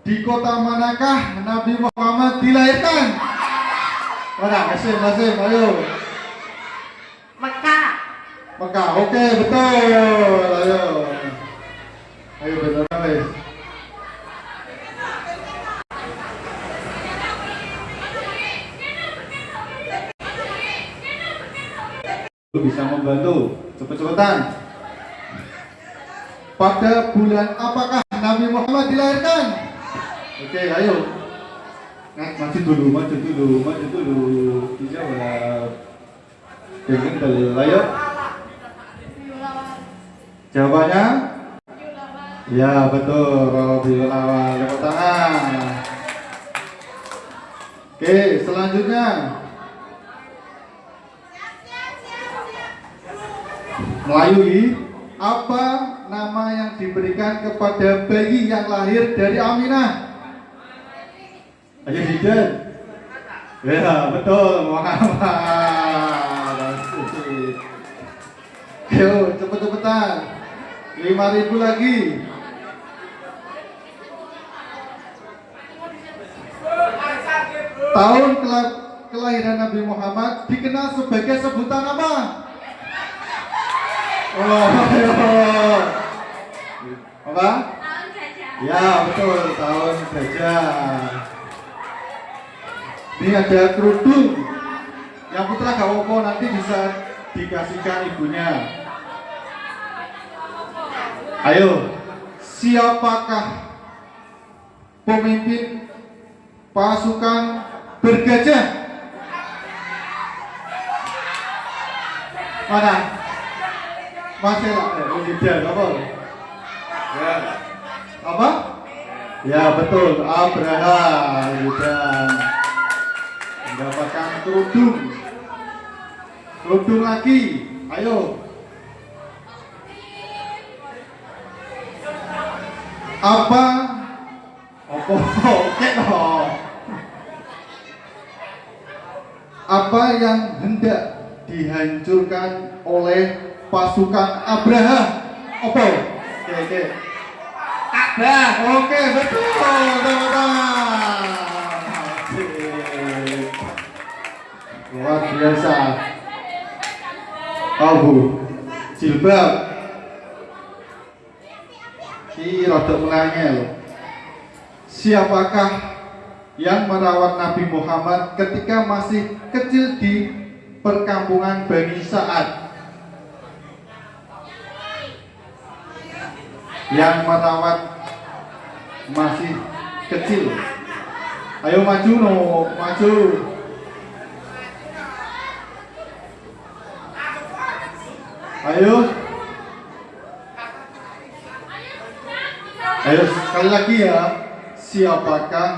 Di kota manakah Nabi Muhammad dilahirkan? Mana? Masih, ayo. Mekah. Mekah, oke, betul. Ayo bener guys. Bisa membantu, cepet-cepetan. Pada bulan apakah Nabi Muhammad dilahirkan? Oke, ayo. Maju dulu. Dijawab. Dengan ayo. Jawabannya? Ya betul, Rabiul Awal. Tepuk tangan. Oke, selanjutnya. Melayu. Apa nama yang diberikan kepada bayi yang lahir dari Aminah? Ayo Dijan. Ya betul, Muhammad. Ayo cepet-cepetan. 5.000 lagi. Tahun kelahiran Nabi Muhammad dikenal sebagai sebutan apa? Oh, apa? Tahun gajah. Ya betul, tahun gajah. Ini ada kerudung. Yang putra gak apa-apa, nanti bisa dikasihkan ibunya. Ayo, siapakah pemimpin pasukan bergajah? Mana? Masih lah, apa? Ya. Apa? Ya betul, Abraham sudah mendapatkan kerudung. Kerudung lagi, ayo. Apa? Oke dong. Apa yang hendak dihancurkan oleh pasukan Abraham? Oke. Ka'bah. Oke, betul, teman-teman. Luar biasa. Abu jilbab. Ki rada melangel. Siapakah yang merawat Nabi Muhammad ketika masih kecil di perkampungan Bani Sa'ad? Yang merawat masih kecil. Ayo maju no, maju. Ayo. Ayo sekali lagi ya. Siapakah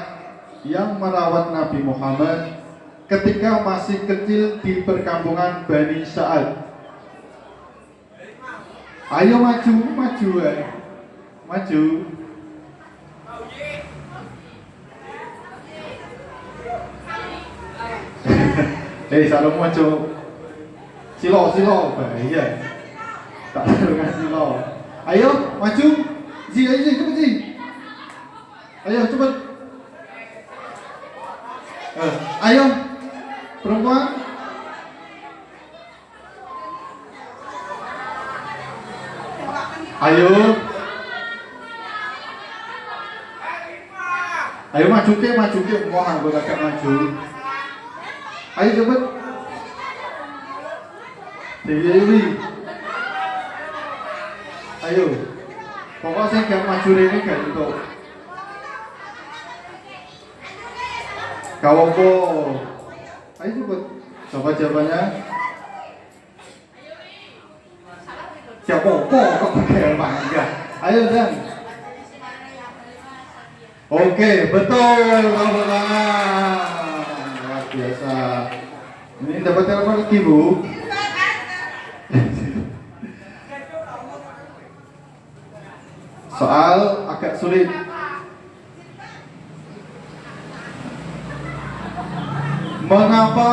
yang merawat Nabi Muhammad ketika masih kecil di perkampungan Bani Sa'ad? Ayo maju, maju ya. Maju. Salam maju. Silo, iya. Tak ada silo. Ayo maju. Ayo cepet Ji. Ayo cepet. Ayo perempuan. Ayo. Ayo maju ke, mohon gue agak maju. Ayo cepet. Dewi. Ayo. Pokoknya saya gak maju ini gak untuk. Kawopo. Ayo cepet. Coba jawabannya. Siapa kok pakai bangga? Ayo Dan. Oke, betul, teman-teman. Luar biasa. Ini dapat telepon lagi, Bu. Soal agak sulit. Mengapa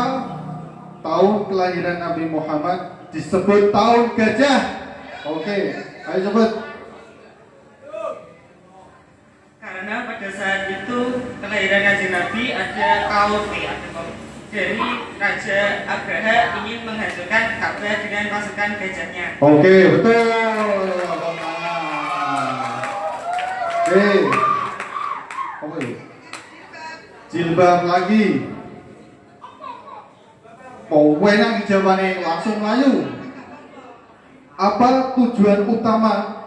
tahun kelahiran Nabi Muhammad disebut tahun gajah? Oke, ayo cepet. Karena pada saat itu kelahiran Kanjeng Nabi ada kaum dari Raja Abraha ingin menghancurkan Ka'bah dengan pasukan gajahnya. Oke, betul. Oke. Oke. Jilbab lagi. Mau wenang jawabannya langsung melayu. Apa tujuan utama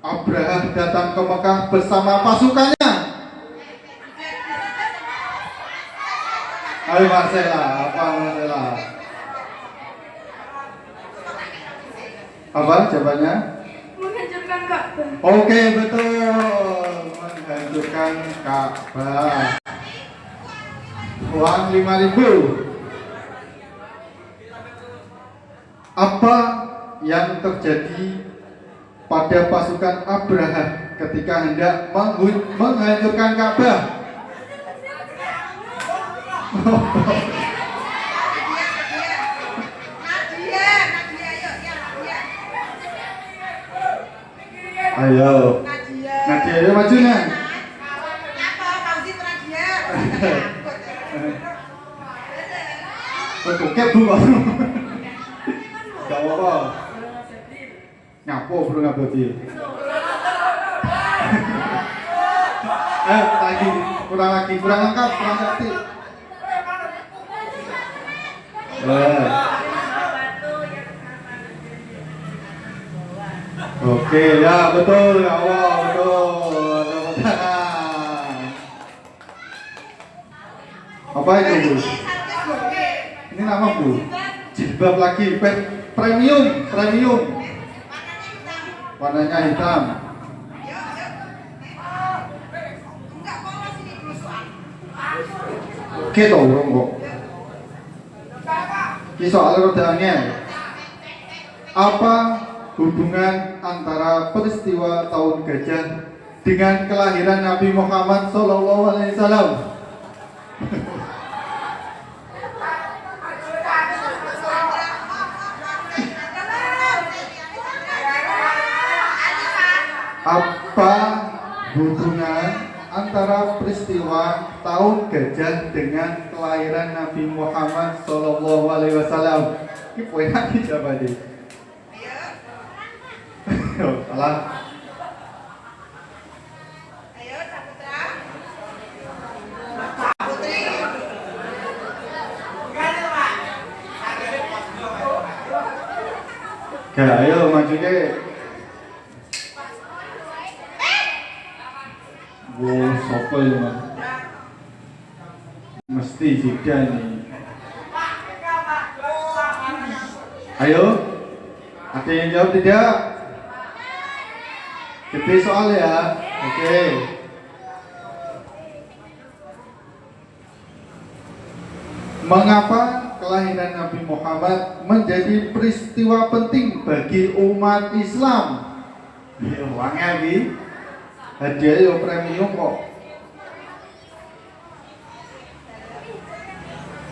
Abraha datang ke Mekah bersama pasukannya? Ayo Marcela, apa Marcela? Apa jawabannya? Menghancurkan Ka'bah. Oke, betul. Menghancurkan Ka'bah. Uang 5.000. Apa yang terjadi pada pasukan Abraha ketika hendak menghancurkan Ka'bah? Ayo. Nadia, ayo maju Nan. Betul, Bu. Gak apa-apa. Ngapo bro ngaboti. Lagi, kurang lengkap, kurang cantik. Oke, ya betul, ya Allah, betul. Tepuk tangan. Apa itu Bu? Ini nama Bu? Jilbab lagi, premium. Warnanya hitam. Oke toh urung kok. Iki soal rada angel. Apa hubungan antara peristiwa tahun gajah dengan kelahiran Nabi Muhammad Sallallahu Alaihi Wasallam? Apa hubungan antara peristiwa tahun gajah dengan kelahiran Nabi Muhammad Sallallahu Alaihi Wasallam? Ini poin lagi siapa nih? Salah. Ayo, Saputra. Oke, ayo maju ke. Wow, sopo ya mas? Mesti juga nih. Ayo, ada yang jawab tidak? Gede soal ya. Oke. Mengapa kelahiran Nabi Muhammad menjadi peristiwa penting bagi umat Islam? Yo, wangi lagi. Hadiah yo premium kok.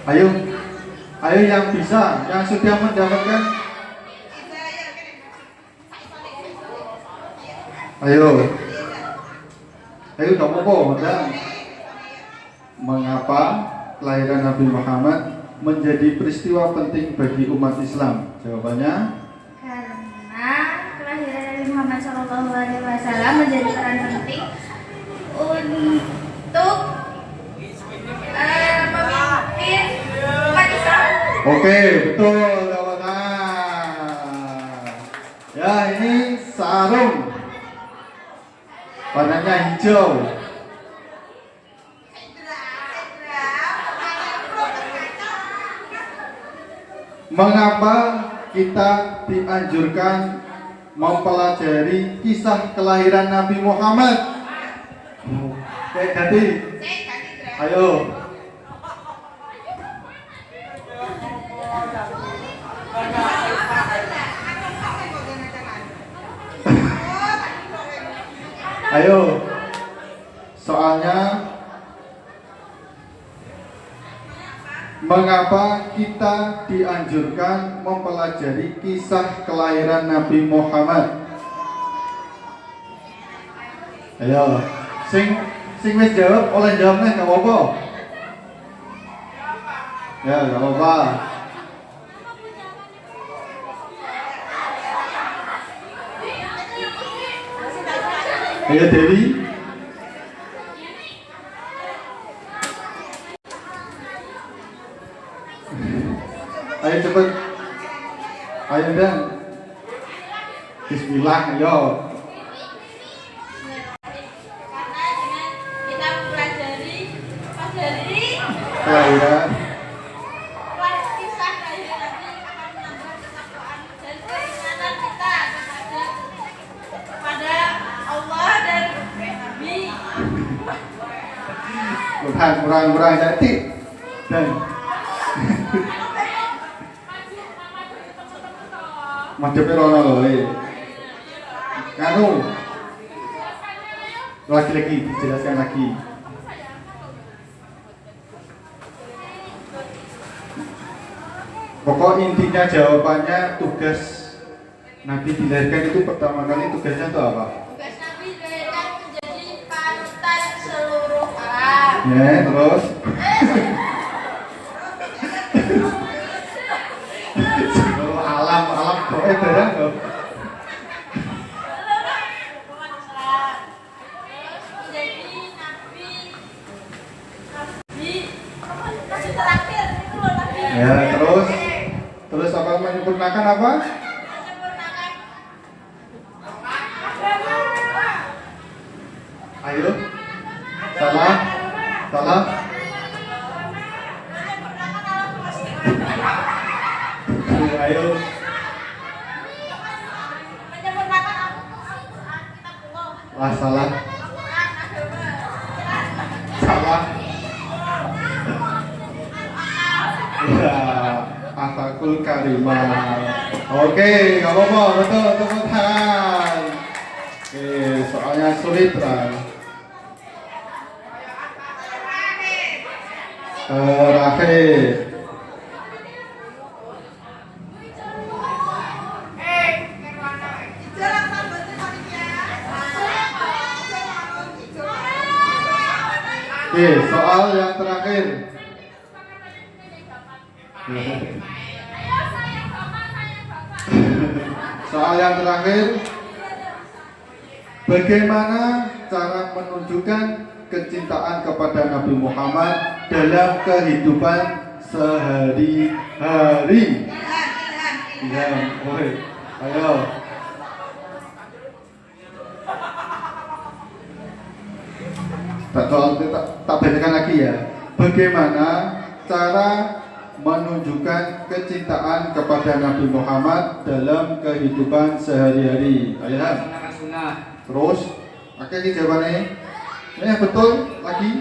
Ayo, ayo yang bisa, yang sudah mendapatkan. Ayo, kamu apa? Mengapa kelahiran Nabi Muhammad menjadi peristiwa penting bagi umat Islam? Jawabannya? Karena kelahiran Nabi Muhammad SAW menjadi peran penting untuk memimpin umat Islam. Oke, betul jawabannya. Ya, ini sarung. Warnanya hijau. Mengapa kita dianjurkan mempelajari kisah kelahiran Nabi Muhammad? Oke, ganti. Ayo. Ayo, soalnya mengapa kita dianjurkan mempelajari kisah kelahiran Nabi Muhammad? Ayo, sing wis jawab oleh jawabnya nggak apa-apa. Ya, nggak apa-apa. Ayo Dewi. Ayo cepet. Ayo Dan. Bismillah, ayo. Karena dengan kita mempelajari Kelahiran. kisah kelahiran Nabi akan menambah ketakwaan dan keimanan kita kepada Allah dan Nabi. Kurang jadi. Dan madepnya rono loh. Kanu. Lagi dijelaskan lagi. Pokok intinya jawabannya tugas Nabi dilahirkan itu pertama kali tugasnya itu apa? Tugas Nabi dilahirkan menjadi panutan seluruh alam. Ya, terus seluruh alam barang loh. Ya, terus apa menyempurnakan apa? Ayo, salah. Ayo. Wah, salah. akhlakul karimah. Oke, nggak apa-apa, betul, tepuk tangan. Oke, soalnya sulit lah. Terakhir. Oke, soal yang terakhir. Soal yang terakhir. Bagaimana cara menunjukkan kecintaan kepada Nabi Muhammad dalam kehidupan sehari-hari? Ya, ayo. Tak bedakan lagi ya. Bagaimana cara menunjukkan kecintaan kepada Nabi Muhammad dalam kehidupan sehari-hari? Ayo. Terus, oke ini jawabannya. Ini betul lagi.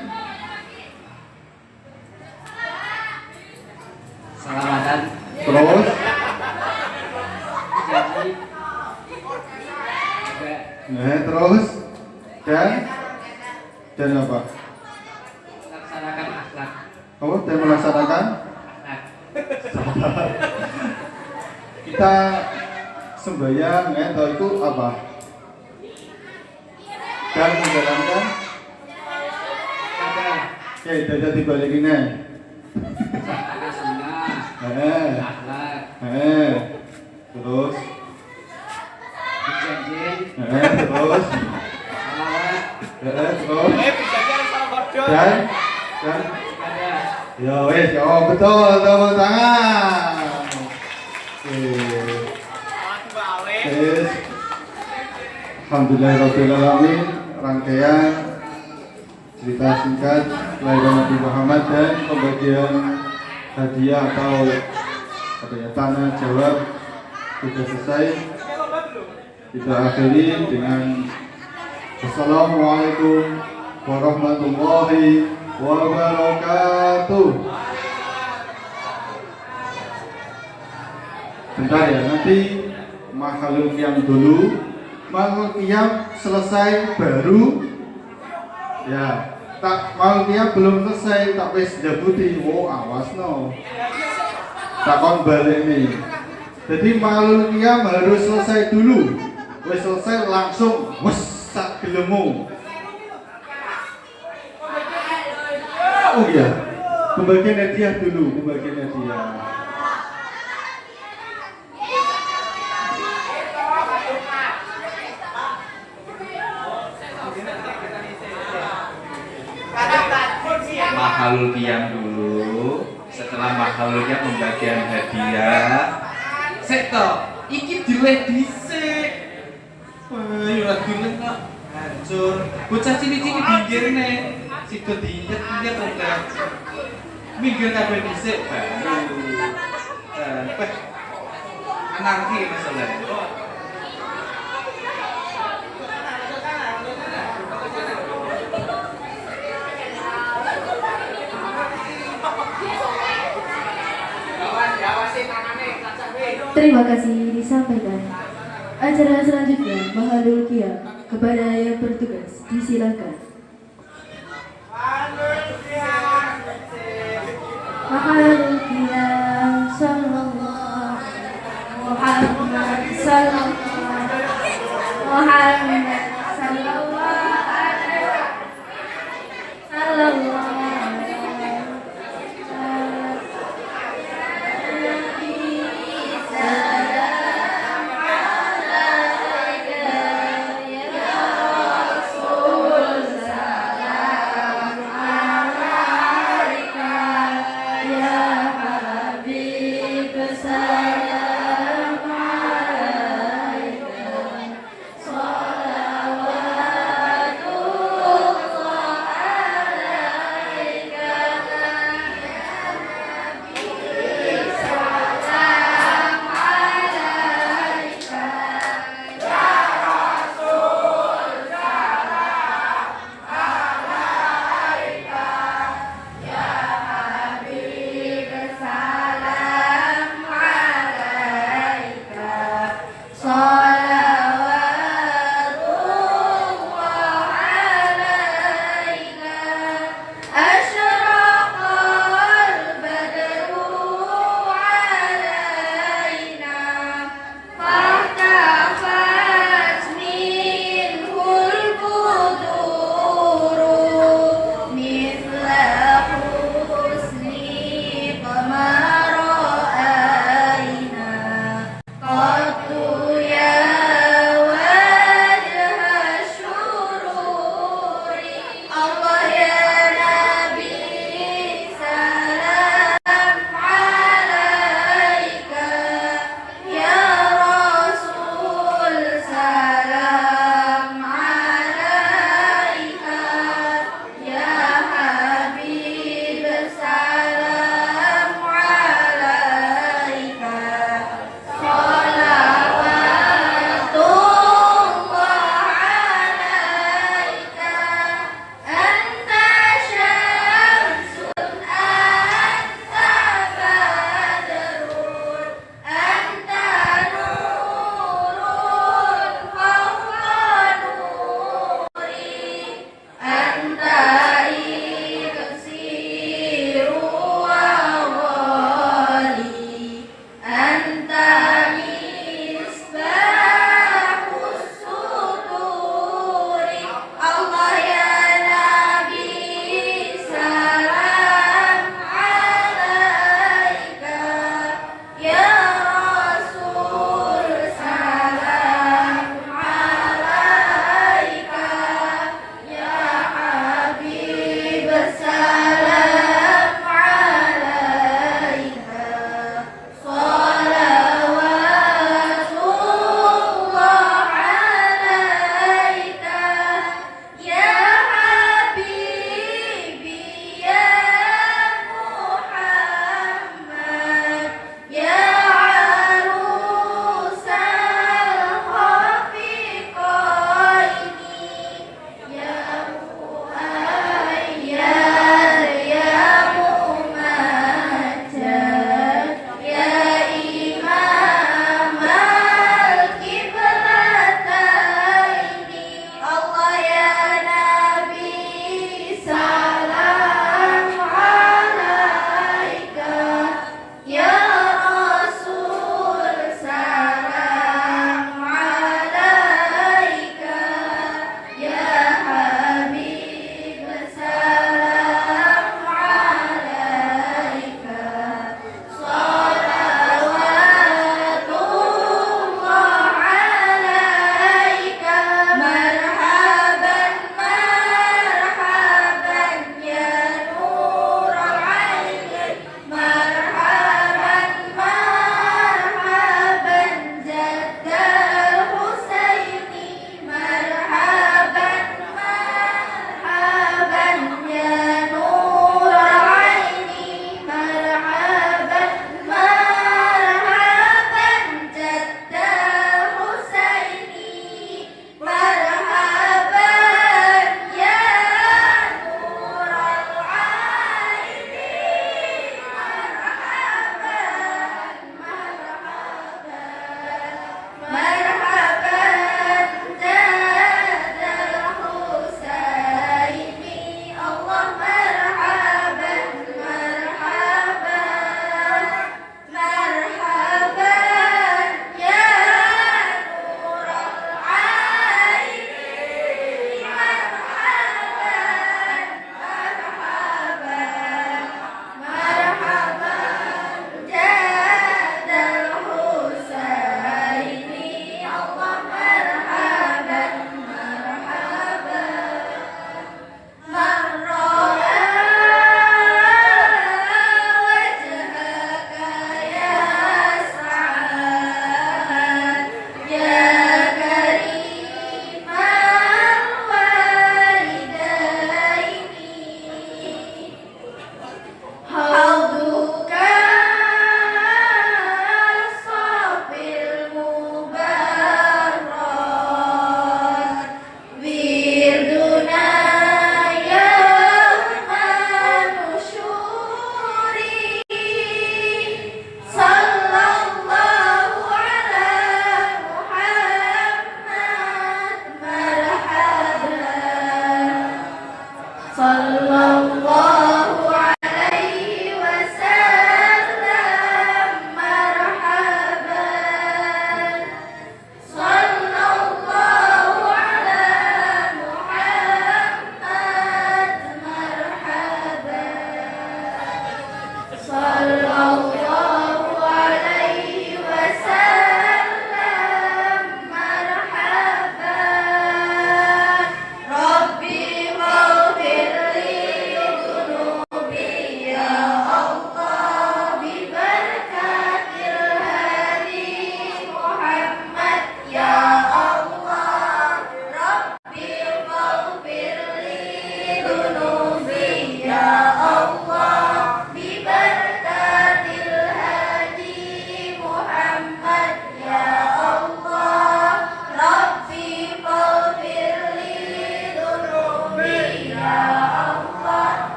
Salamatan. Terus. Terus. Dan apa? Laksanakan akhlak. Oh, dan melaksanakan kita sembahyang itu apa? Dan menjalankan oke, dada dibalikin terus terus dan ya wes, oh betul, tepuk tangan. Yes. Alhamdulillahirrahmanirrahim. Rangkaian cerita singkat kelahiran Nabi Muhammad dan pembagian hadiah atau tanya jawab sudah selesai. Kita akhiri dengan Assalamualaikum warahmatullahi wabarakatuh. Bentar ya, nanti makhluk yang dulu, makhluk yang selesai baru ya. Tak makhluk yang belum selesai tak wis jabuti, wow awas no. Takon balik nih. Jadi makhluk yang harus selesai dulu. Wis selesai langsung wes sak gelemu. Oh iya, pembagian hadiah dulu, pembagian hadiah. Mahalul qiyam dulu, setelah mahalul qiyam pembagian hadiah. Sekto, iki dileh dhisik. Wah, yo lagi kok hancur. Bocah cilik-cilik pinggirne. Situ diinjek-injek kok. Minggir kabeh dhisik baru. Anarki masalahnya. Terima kasih disampaikan. Acara selanjutnya Mahalul Qiyam. Kepada yang bertugas disilakan. Mahalul Qiyam sallallahu Muhammad sallallahu Muhammad sallallahu sallallahu Salam alaika, salam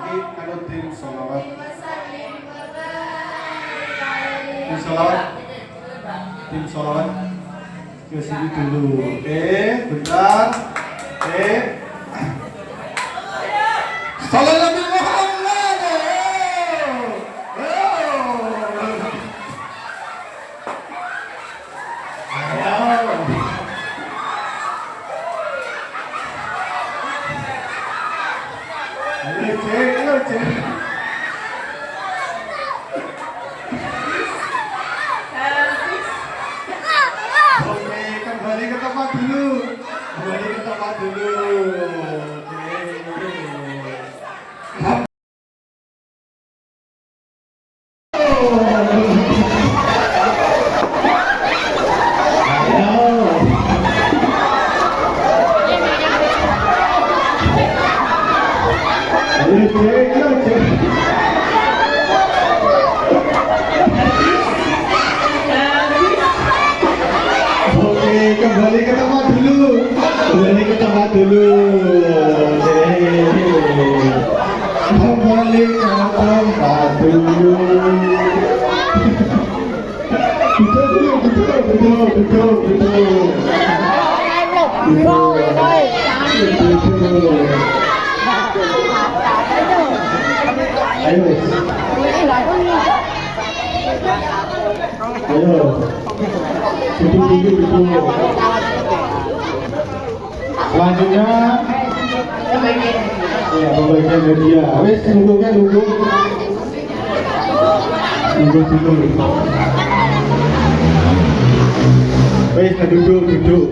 lagi kalau tim sholawat. Tim sholawat. Tim sholawat ke sini dulu. Oke, bentar. Oke. Sallallahu alaihi Muhammad. Oke, kembali ke tempat dulu. Kembali ke tempat dulu. Oke, kembali ke tempat dulu. Kembali ke tempat dulu. Kembali ke tempat dulu. Ayo. Selanjutnya ya pembagian media. Wes nunggu dulu. Wes duduk.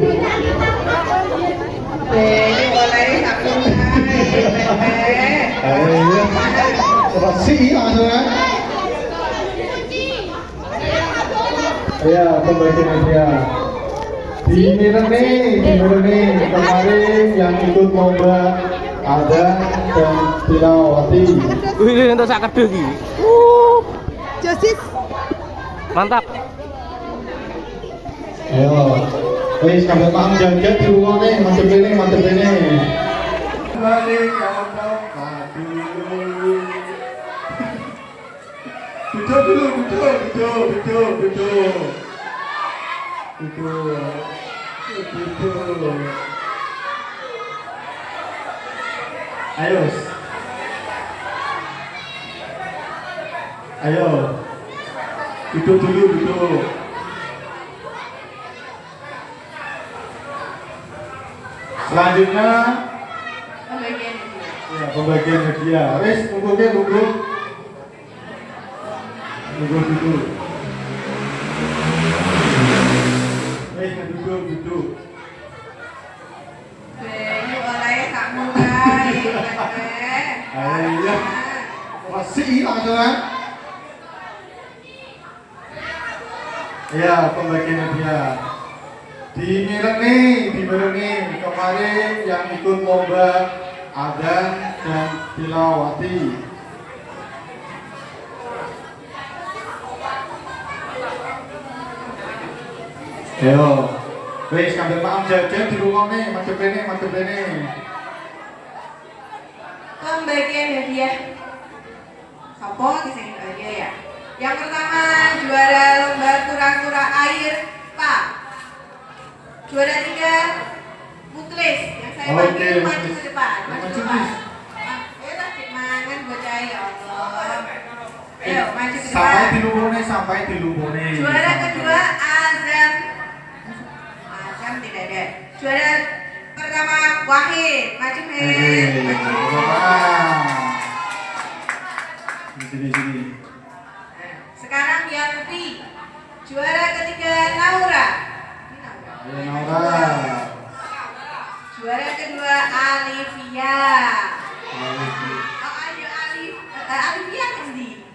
Ayo. Masih langsung. Ya, pembagian media. Di Mirene kemarin yang ikut lomba ada dan Tilawati. Wih, untuk sak kedua iki. Josis. Mantap. Ayo. Wis kabeh paham jagat dirungokne, mantep ini. Balik tempat dulu. Duduk. Ayo. Duduk dulu. Selanjutnya pembagian media. Wes tunggu. Wes duduk. Ayo. Masih langsung. Ya, pembagian media. Di Mirene kemarin yang ikut lomba Adan dan Tilawati. Ayo, wes kabeh paham jajan dirungokne, mantep ini. Pembagian hadiah. Sopo kisah aja ya. Yang pertama juara lomba kura-kura air Pak. Juara 3 Muklis. Yang saya panggil maju ke depan. Maju ke depan. Ayo lah mangan bocah ya Allah. Ayo maju ke depan. Sampai dilumune. Juara kedua Azam. Azam tidak ada. Juara pertama Wahid. Maju Sini. Sekarang Yanti. Juara ketiga Naura. Naura. Juara kedua Alivia. Alivia kan di?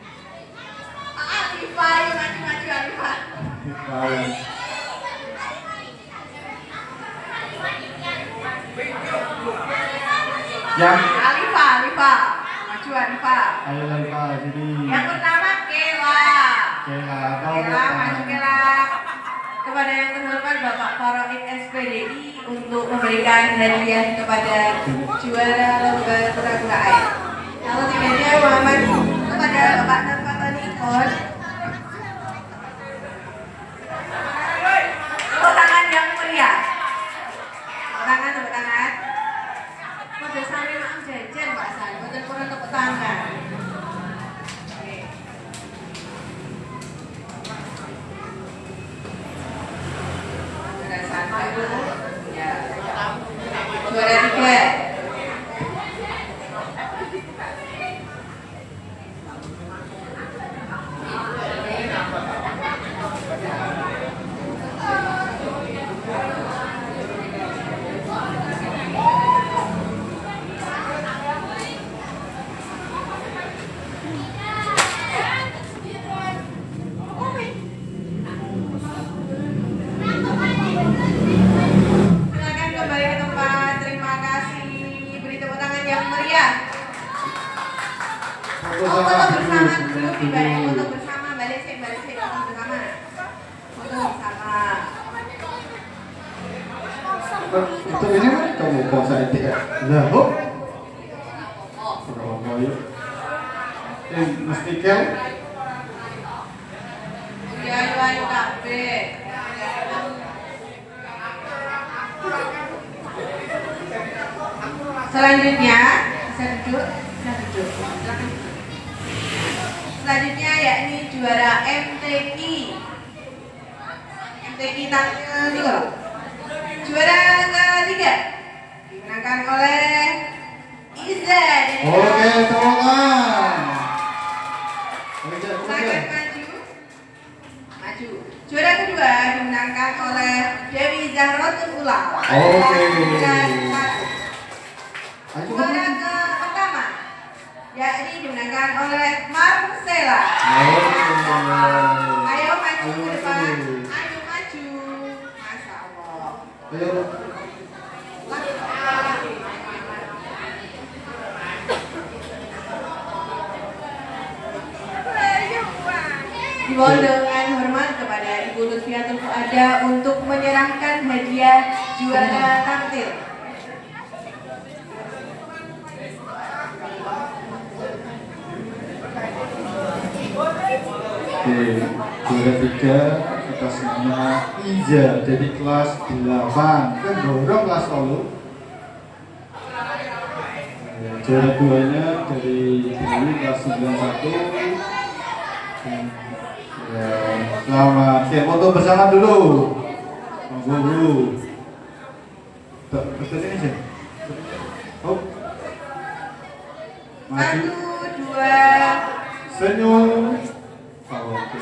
Alifah, maju Alifah. Yang Alifah. Maju Alifah. ayo Alifah sini. Yang pertama Kela. Maju Kela. Kepada yang terhormat Bapak Faraid SPDI untuk memberikan hadiah kepada juara lomba kura-kura air. Kalau tiganya Muhammad kepada Bapak Nur Fatoni Ikon. Tepuk tangan yang meriah. Tepuk tangan. Kode sami maaf jajan Pak San, boten kurang tepuk tangan. Oke. Juara 1. Ya. Juara 3. Silakan kembali ke tempat. Terima kasih. Beri tepuk tangan yang meriah. Foto bersama dulu, dibalik foto bersama, balik sih, foto bersama. Foto bersama. Itu ini kan kamu puasa itu ya? Lah, oh. Berapa yuk? Mesti kel? Ayo kabeh. Selanjutnya, bisa duduk. Silakan. Selanjutnya yakni juara MTQ. MTQ tampil 3. Juara ketiga dimenangkan oleh Iza. Oke, tolongan. Silakan maju. Juara kedua dimenangkan oleh Dewi Zahrotul Ula. Oke. Juara pertama yakni dimenangkan oleh Marcella. Ayo maju ke depan. Ayo maju. Masya Allah. Ayo. Dimohon dengan hormat kepada Ibu Lutfiatul Fuada untuk menyerahkan hadiah juara tampil. Oke, juara 3 atas nama Iza dari kelas 8 kan dorong kelas 10. Juara 2-nya dari Dewi kelas 91. Ya, selamat. Oke, foto bersama dulu. Monggo dulu. Betul ini sih. Oh. Maju. 1, 2. Senyum. Oke.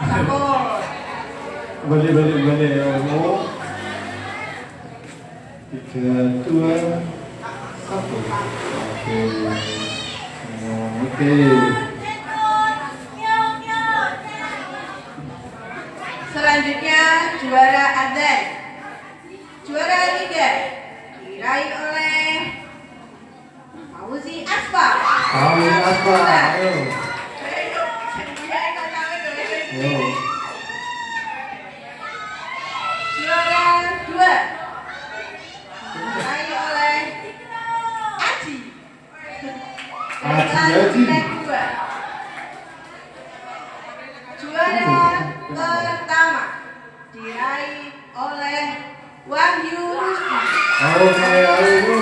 Sabun. Balik. Oh. 3, 2, 1. Oke. Selanjutnya juara Adzan. Juara 3 diraih oleh Fauzi Asfa. Ayo. Juara 2 diraih oleh Aji. Aji. Juara pertama diraih oleh Wahyu Rusdi. Oke, ayo.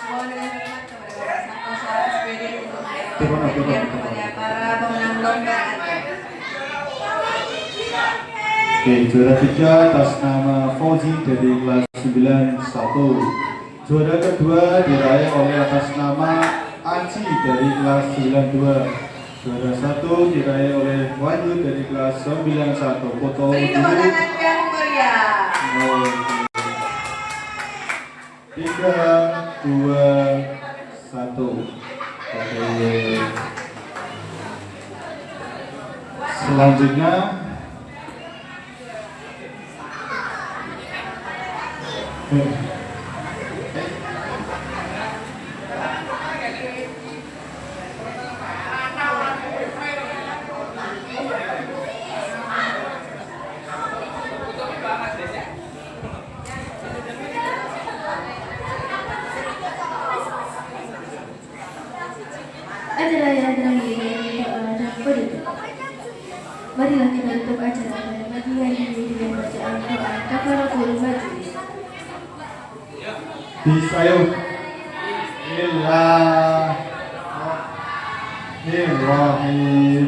Mohon dengan hormat kepada Bapak Santoso SPD untuk Kepada para pemenang lomba. Oke, juara 3 atas nama Fauzi dari kelas 91. Juara kedua diraih oleh atas nama Aji dari kelas 92. Juara 1 diraih oleh Wahyu dari kelas 91. Foto Beri tepuk dulu. tangan yang meriah. 3, 2, 1. Oke. Selanjutnya Marilah kita tutup acara pada pagi hari ini dengan bacaan doa kafaratul majlis. Bismillahirrahmanirrahim.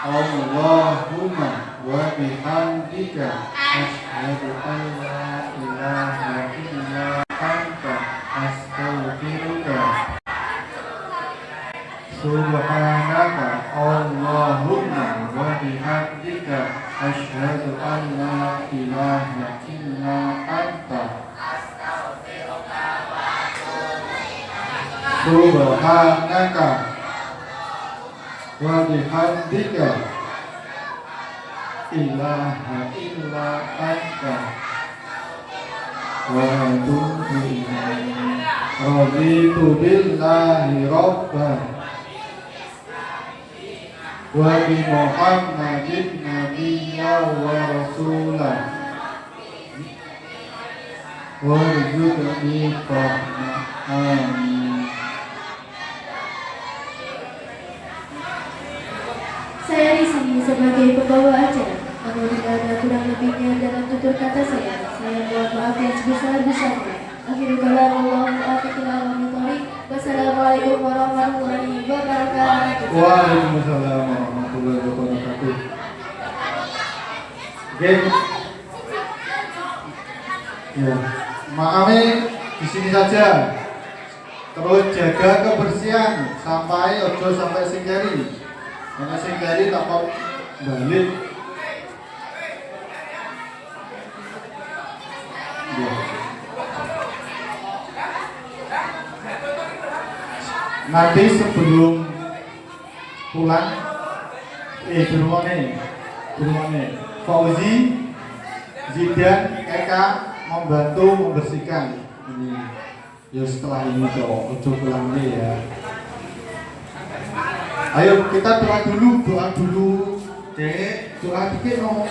Allahumma wa bihamdika asyhadu an la ilaha illa anta astaghfiruka. Subhanaka Allahumma wa bihamdika asyhadu an la ilaha illa anta. Subhanaka wa bihamdika ilaha illa anta wa atubu ilaik. Raditu billahi rabban wa bi Muhammadin nabiyyan wa rasulan warzuqni rahmah. Amin. Saya di sini sebagai pembawa acara. Apabila ada kurang lebihnya dalam tutur kata saya mohon maaf yang sebesar-besarnya. Akhirul kalam, Allahu a'lam bishawab. Wassalamualaikum warahmatullahi wabarakatuh. Waalaikumsalam warahmatullahi wabarakatuh. Oke. Ya, maafnya di sini saja. Terus jaga kebersihan sampai singgari. Karena singgari tak mau balik. Ya. Nanti sebelum pulang, berumane Fauzi, Zidan, Eka membantu membersihkan ini. Ya setelah ini ojo pulang nih ya. Ayo kita doa dulu, Dek. Doa dikit no.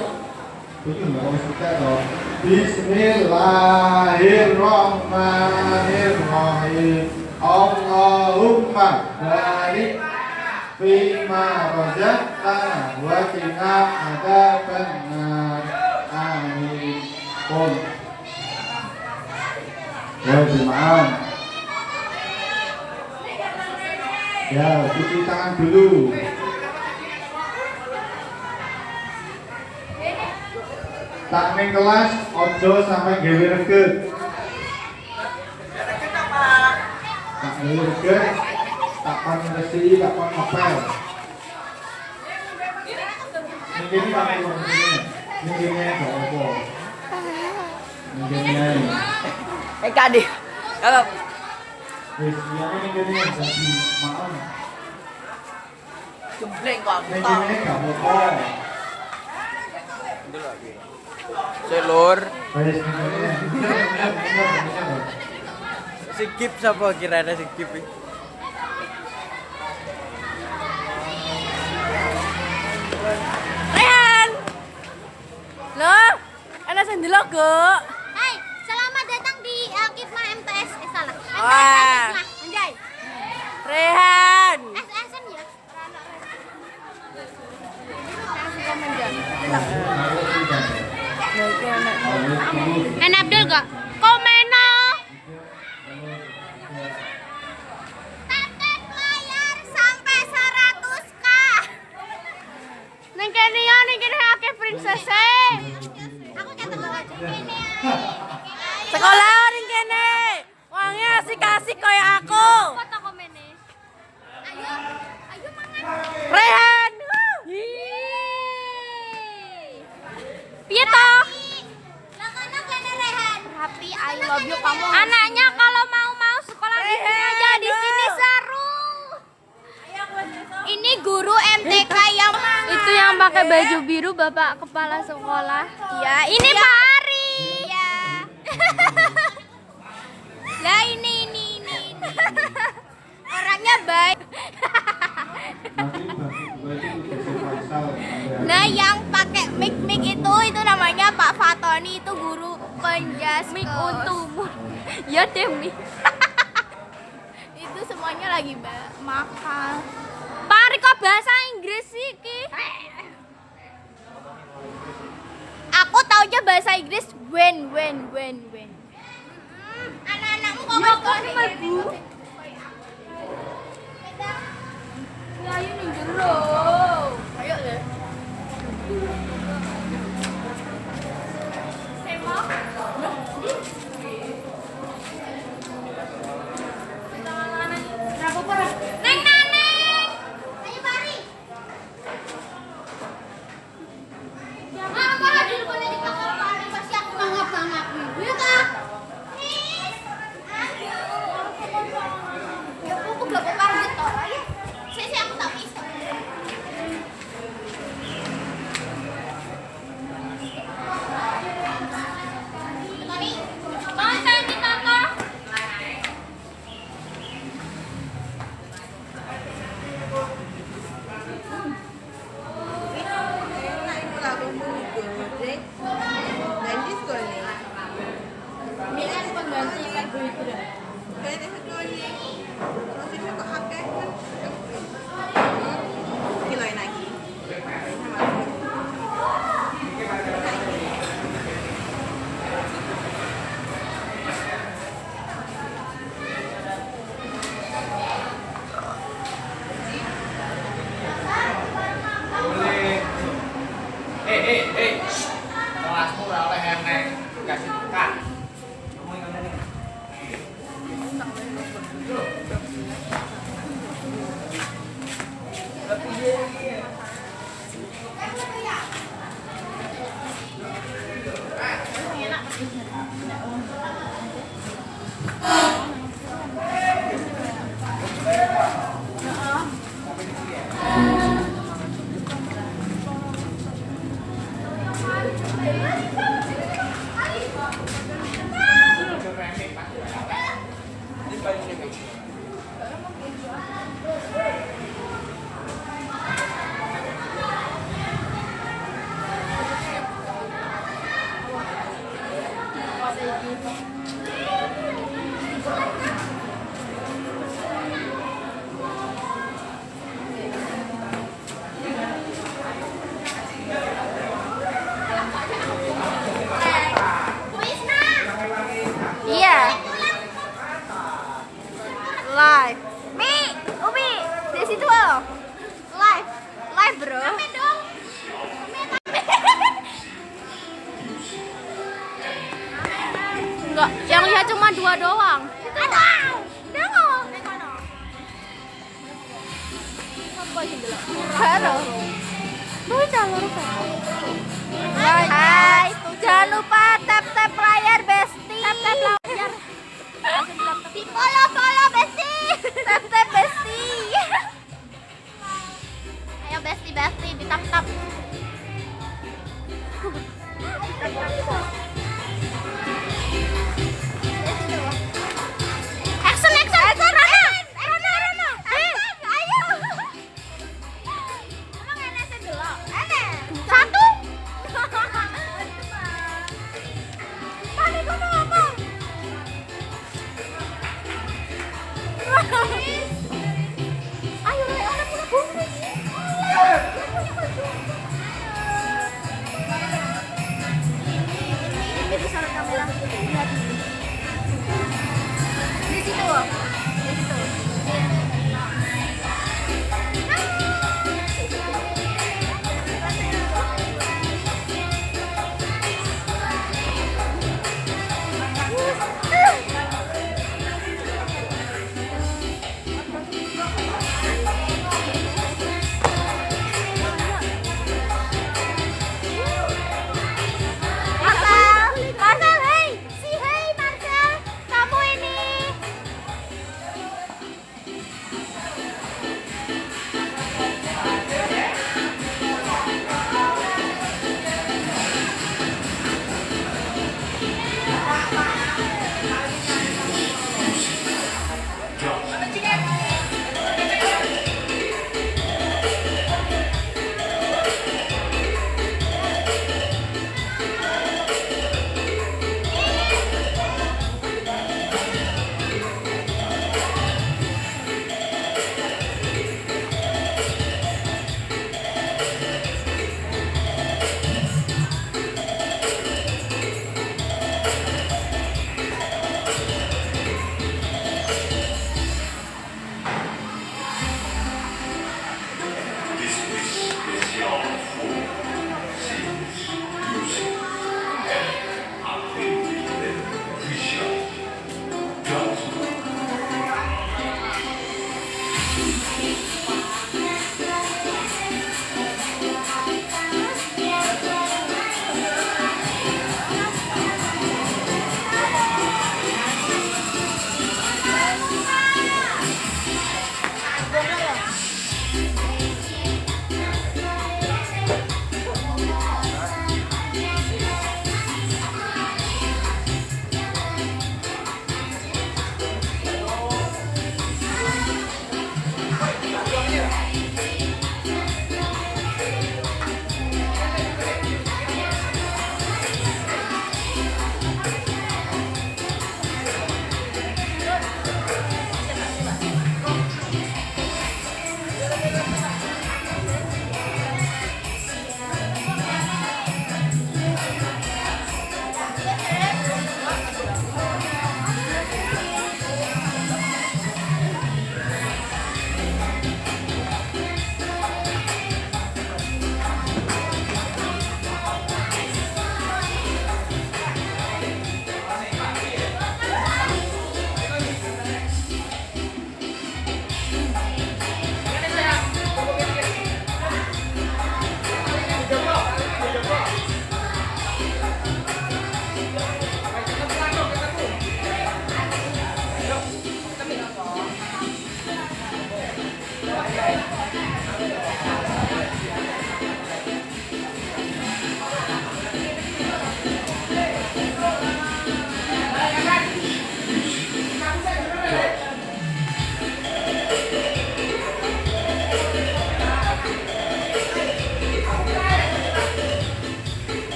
Betul nggak harus kita dong. Bismillahirrahmanirrahim. Allahumma barik fima razaqtana wa qina adzabannar. Amin. Qul. Ya jemaah. Ya, cuci tangan dulu. Tak ning kelas ojo sampai gawe reget. Tak gawe reget, tak kon resi, tak kon ngepel. Mungkin ini pakai kok ini. Mungkin ini gak apa. Mungkin ini. Kadi. Kalau Wis, ya ini jadi maaf. jembleng kok aku Mungkin tau. ini gak apa. Selur. Wis, mungkin ini. Sikip siapa kira-kira sikip iki? Rehan. Loh, ana sing ndelok, Go. Hai, selamat datang di Kifma MTS. Salah. Wah. Anjay. Rehan. SSN ya. Langsung komen jan. En Abdul kok. Komeno. Tekan layar sampai 100k. Ning kene yo ning kene akeh prinsese. Aku kata banget ini. Sekolah ning kene. Wonge asik-asik kaya aku. Foto komene. Ayo, ayo mangan. Rehan. Piye toh? Lah kono kene Rehan. Happy I love you kamu. Anaknya kalau mau sekolah di sini aja, di sini seru. Ini guru MTK yang Itu yang pakai baju biru Bapak Kepala Sekolah. ya, ini Pak Ari. Ya. Lah ini. Orangnya baik. Nah, yang pakai mic itu namanya Pak Fatoni, itu guru penjas Mik untukmu. Ya demi. itu semuanya lagi makan. Pak Ari kok bahasa Inggris sih ki? Aku taunya bahasa Inggris when. Anak-anakmu kok kan Bu? Ayo ning jero. Ayo deh. Semok. Neng Naneng. Ayo bari. Apa hadir pada di pakar pasti aku ngap-ngap. Ya kak. Ya aku gak pakar gitu. Ayo. Saya aku tak bisa. Tani, mau saya ditata. Kelasmu ora oleh enek kasih buka. Iya. Live. Mi, Umi, di situ loh. Live bro. Enggak, yang lihat cuma 2 doang. Hai, jangan lupa tap layar Besti. Tap layar. Di follow Besti. Tap Besti. Ayo Besti di tap. Action Rana. Ayo. Emang enak dulu. Satu. Panik kono apa? Ayo orang punya bumbu. Ini bisa kamera. Lihat. Di situ. Marcel, hey, si hey Marcel, kamu ini.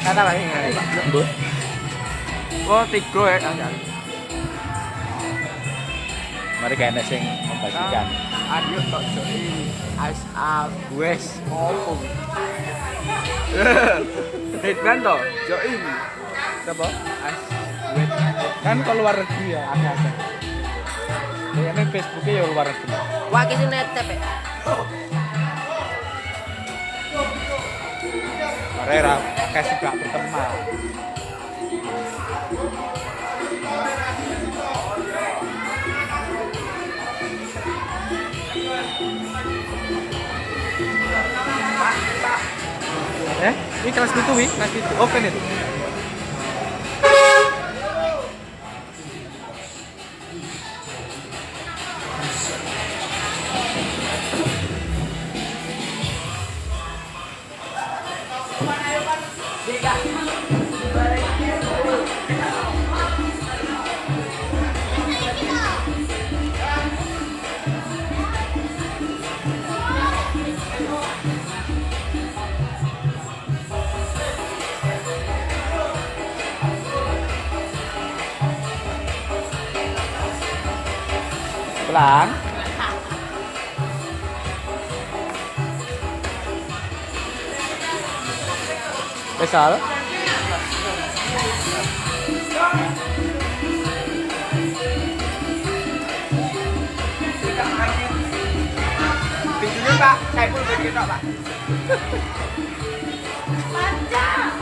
Kata lagi nggak Pak? Oh, 3 ya Kang. Mari kene sing membagikan. Ayo tok join ASA wes ngomong. Hitman toh, join. Siapa? Wes. Kan ke luar negeri ya, aneh-aneh. Kayaknya Facebooknya ya luar negeri. Wah, kisi netep ya. Mereka kasih gak berteman. Ini kelas itu, Wi, kelas itu. Open itu. Pelan. Besar. Pintunya Pak, saya pun begitu Pak. Panjang.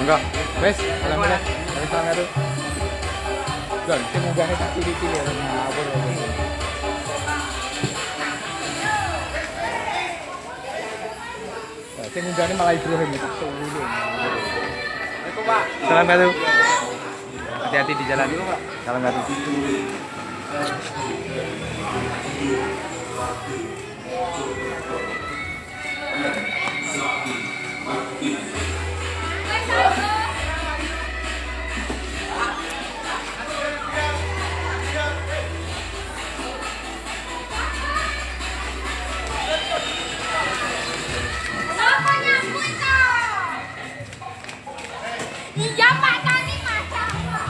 Enggak, wes, alhamdulillah. Dari sana tuh. Gon, sing munggahne tak cilik-cilik ya ngawur. Sing munggahne malah Ibrahim tak tunggu. Assalamualaikum, Pak. Salam katu. Hati-hati di jalan. Salam katu. Iya Pak, tadi masak Pak.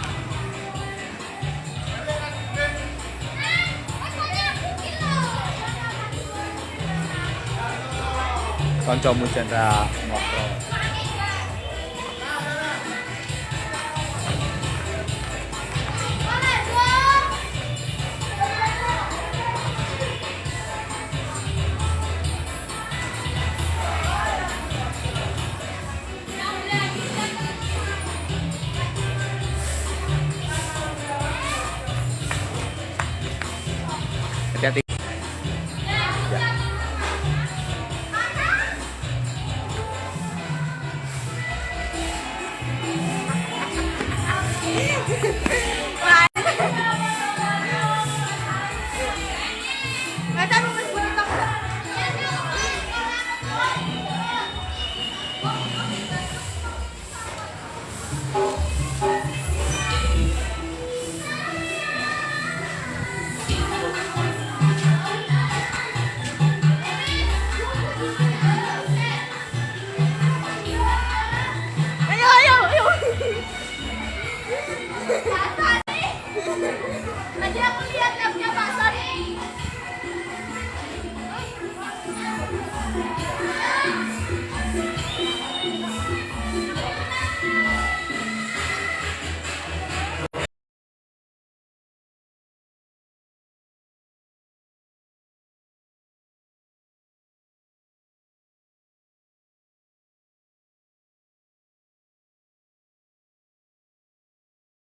Kancamu Chandra Mokro.